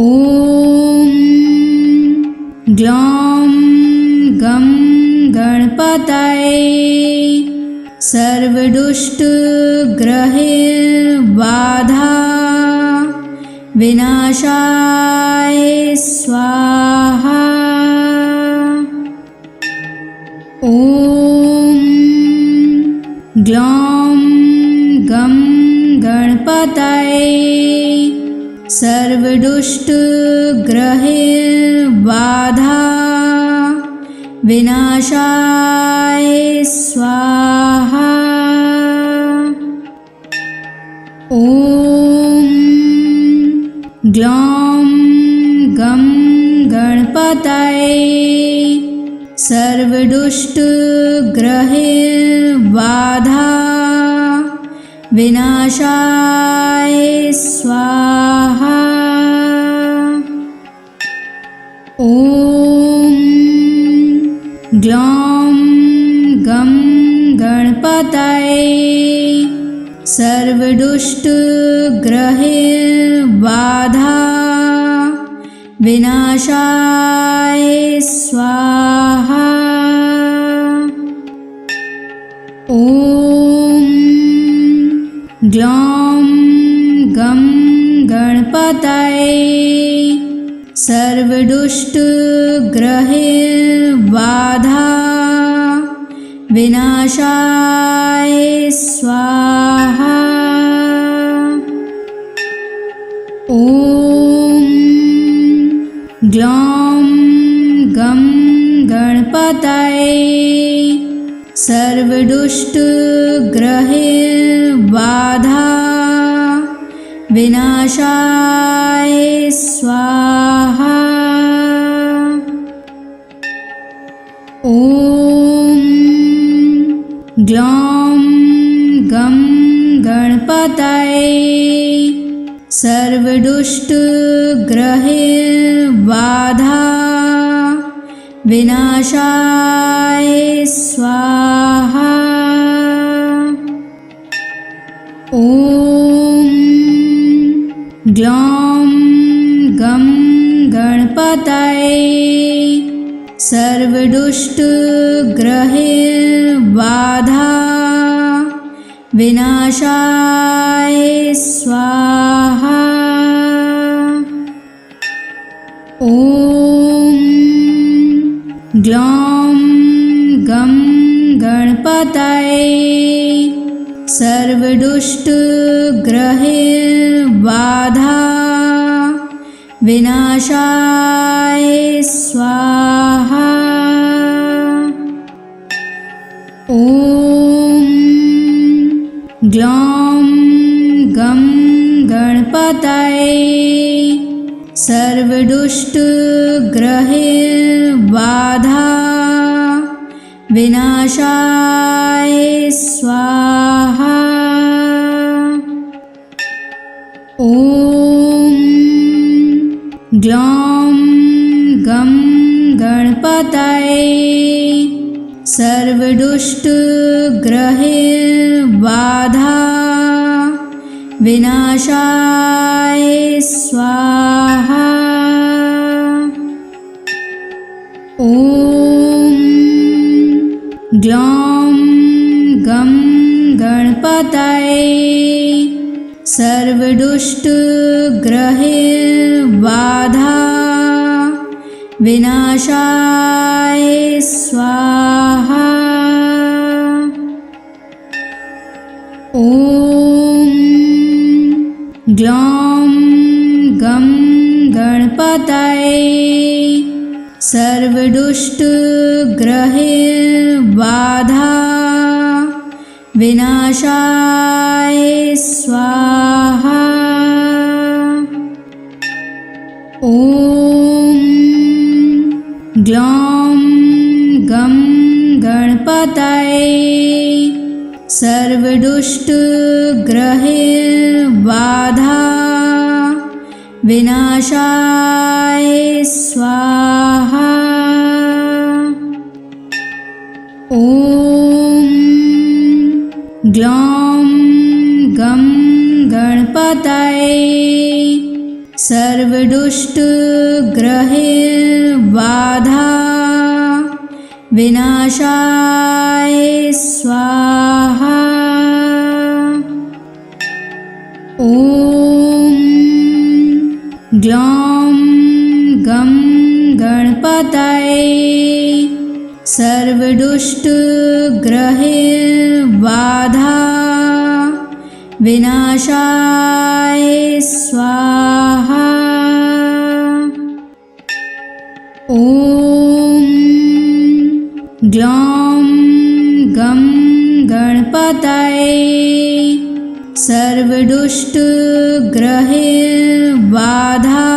ग्लौं गं गणपतये सर्वदुष्टग्रहबाधा विनाशाय स्वाहा। ॐ ग्लौं गं गणपतये सर्वदुष्टग्रहबाधा विनाशाय स्वाहा। ॐ ग्लौं गं गणपतये सर्वदुष्टग्रहबाधा विनाशाय स्वाहा। ॐ ग्लौं गं गणपतये सर्वदुष्टग्रहबाधा विनाशाय स्वाहा। ॐ ग्लौं गं गणपतये सर्वदुष्टग्रहबाधा विनाशाय स्वाहा। ॐ ग्लौं गं गणपतये सर्वदुष्टग्रहबाधा विनाशाय स्वाहा। ॐ ग्लौं गं गणपतये सर्वदुष्टग्रहबाधा विनाशाय स्वाहा। ॐ ग्लौं गं गणपतये सर्वदुष्टग्रहबाधा विनाशाय स्वाहा। ॐ ग्लौं गं गणपतये सर्वदुष्टग्रहबाधा विनाशाय स्वाहा। ॐ ग्लौं गं गणपतये सर्वदुष्टग्रहबाधा विनाशाय स्वाहा। ॐ ग्लौं गं गणपतये सर्वदुष्टग्रहबाधा विनाशाय स्वाहा। ॐ ग्लौं गं गणपतये सर्वदुष्टग्रहबाधा विनाशाय स्वाहा। ॐ ग्लौं गं गणपतये सर्वदुष्टग्रहबाधा विनाशाय स्वाहा। ॐ ग्लौं गं गणपतये सर्वदुष्टग्रहबाधा विनाशाय स्वाहा। ॐ ग्लौं गं गणपतये सर्वदुष्टग्रहबाधा विनाशाय स्वाहा। ॐ ग्लौं गं गणपतये सर्वदुष्टग्रहबाधा विनाशाय स्वाहा। ॐ ग्लौं गं गणपतये सर्वदुष्टग्रहबाधा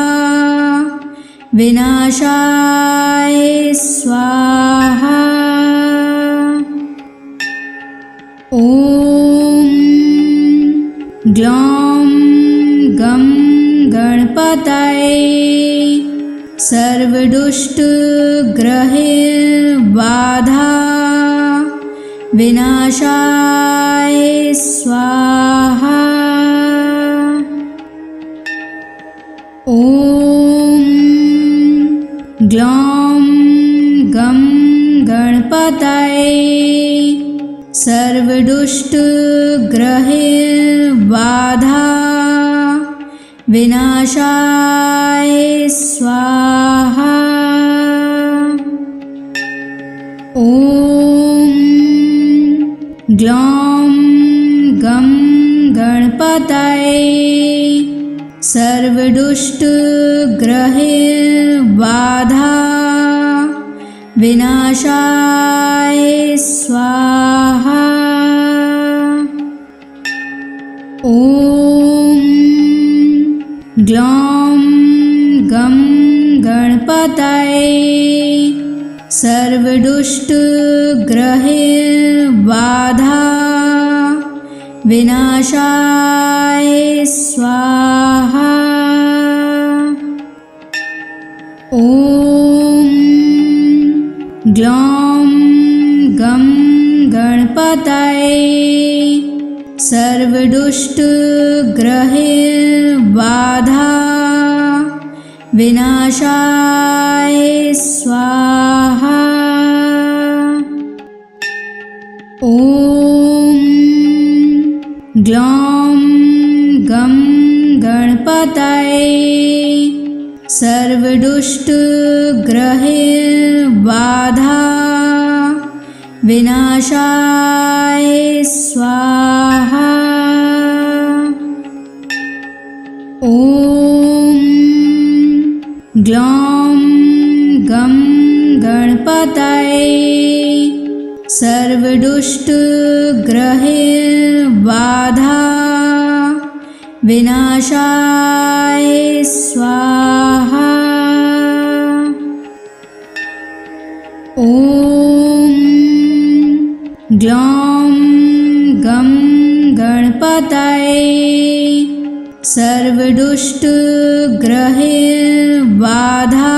विनाशाय स्वाहा। ॐ ग्लौं गं गणपतये सर्वदुष्टग्रहबाधा विनाशाय स्वाहा। ॐ ग्लौं गं गणपतये सर्वदुष्टग्रहबाधा विनाशाय स्वाहा। ॐ ग्लौं गं गणपतये सर्वदुष्टग्रहबाधा बाधा विनाशाय स्वाहा। ॐ ग्लौं गं गणपतये सर्वदुष्टग्रहबाधा विनाशाय स्वाहा। ॐ ग्लौं गं गणपतये सर्वदुष्टग्रहबाधा विनाशाय स्वाहा। ॐ ग्लौं गं गणपतये सर्वदुष्टग्रहबाधा विनाशाय स्वाहा। ॐ ग्लौं गं गणपतये सर्वदुष्टग्रहबाधा विनाशाय स्वाहा। ॐ ग्लौं गं गणपतये सर्वदुष्टग्रहबाधा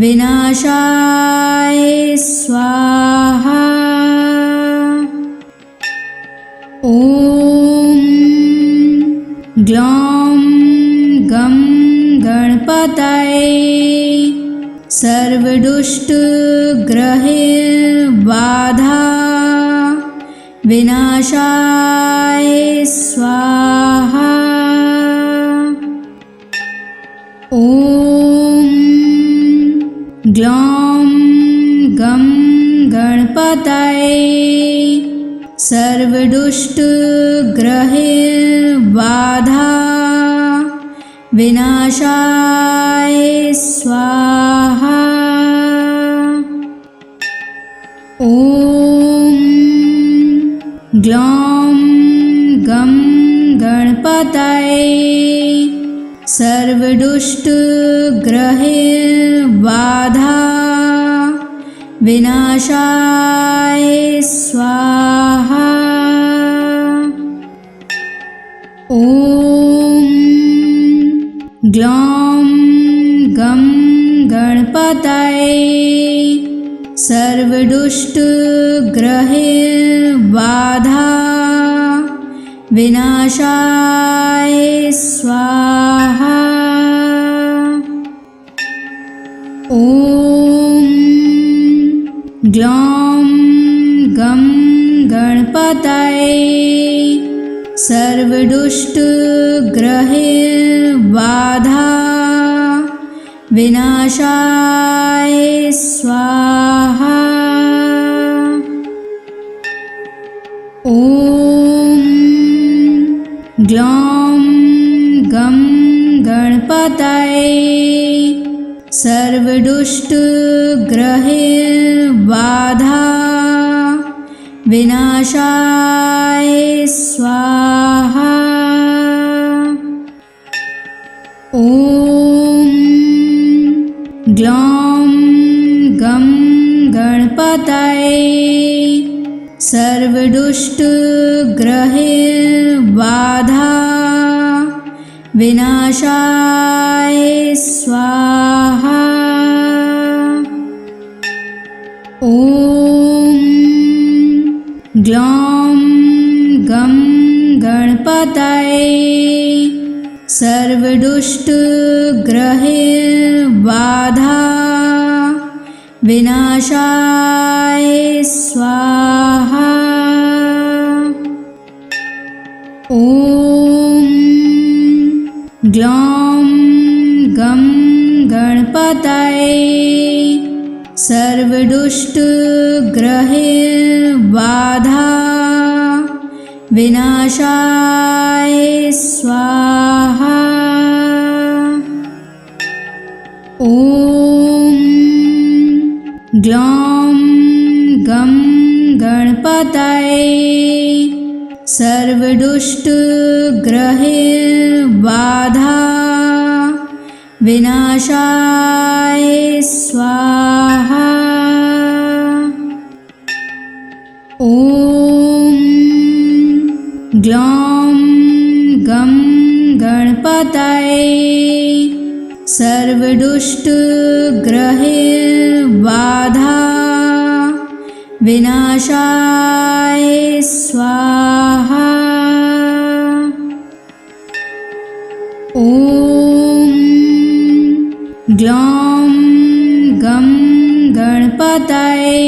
विनाशाय स्वाहा। ॐ ग्लौं गं गणपतये सर्वदुष्टग्रहबाधा विनाशाय स्वाहा। ॐ ग्लौं गं गणपतये सर्वदुष्टग्रहबाधा विनाशाय स्वाहा। ॐ ग्लौं गं गणपतये सर्वदुष्टग्रहबाधा विनाशाय स्वाहा। ॐ ग्लौं गं गणपतये सर्वदुष्टग्रहबाधा विनाशाय स्वाहा। ॐ ग्लौं गं गणपतये सर्वदुष्टग्रहबाधा विनाशाय स्वाहा। ॐ ग्लौं गं गणपतये सर्वदुष्टग्रहबाधा विनाशाय स्वाहा। ॐ ग्लौं गं गणपतये सर्वदुष्टग्रहबाधा विनाशाय स्वाहा। ॐ ग्लौं गं गणपतये सर्वदुष्टग्रहबाधा विनाशाय स्वाहा। ॐ ग्लौं गं गणपतये सर्वदुष्टग्रहबाधा विनाशाय स्वाहा। ॐ ग्लौं गं गणपतये सर्वदुष्टग्रहबाधा विनाशाय स्वाहा। ॐ ग्लौं गं गणपतये सर्वदुष्टग्रहबाधा विनाशाय स्वाहा। ॐ ग्लौं गं गणपतये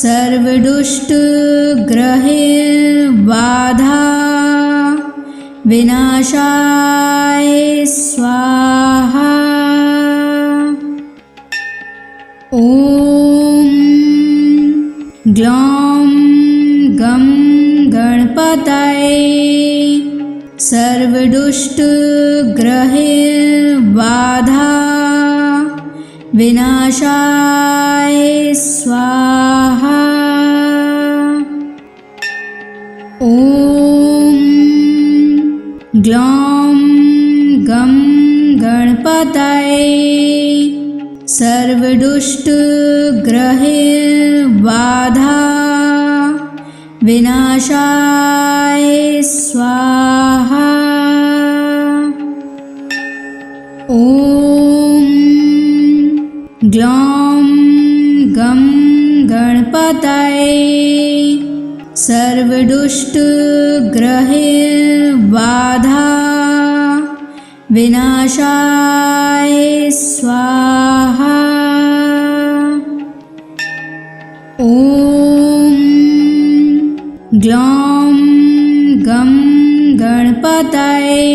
सर्वदुष्टग्रहबाधा विनाशाय स्वाहा। ॐ ग्लौं गं गणपतये सर्वदुष्टग्रहबाधा विनाशाय स्वाहा। ॐ ग्लौं गं गणपतये सर्वदुष्टग्रहबाधा विनाशाय स्वाहा। ॐ ग्लौं गं गणपतये सर्वदुष्टग्रहबाधा विनाशाय स्वाहा। ॐ ग्लौं गं गणपतये सर्वदुष्टग्रहबाधा विनाशाय स्वाहा। ॐ ग्लौं गं गणपतये सर्वदुष्टग्रहबाधा विनाशाय स्वाहा। ॐ ग्लौं गं गणपतये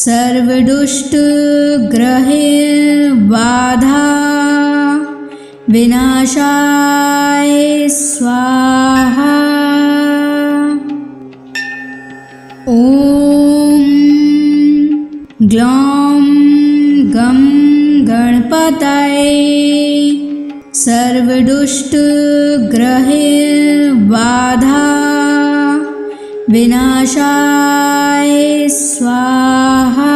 सर्वदुष्टग्रहबाधा विनाशाय स्वाहा। ॐ ग्लौं गं गणपतये सर्वदुष्टग्रहबाधा विनाशाय स्वाहा। ॐ ग्लौं गं गणपतये सर्वदुष्टग्रहबाधा ॐ ग्लौं गं गणपतये सर्वदुष्टग्रहबाधा विनाशाय स्वाहा।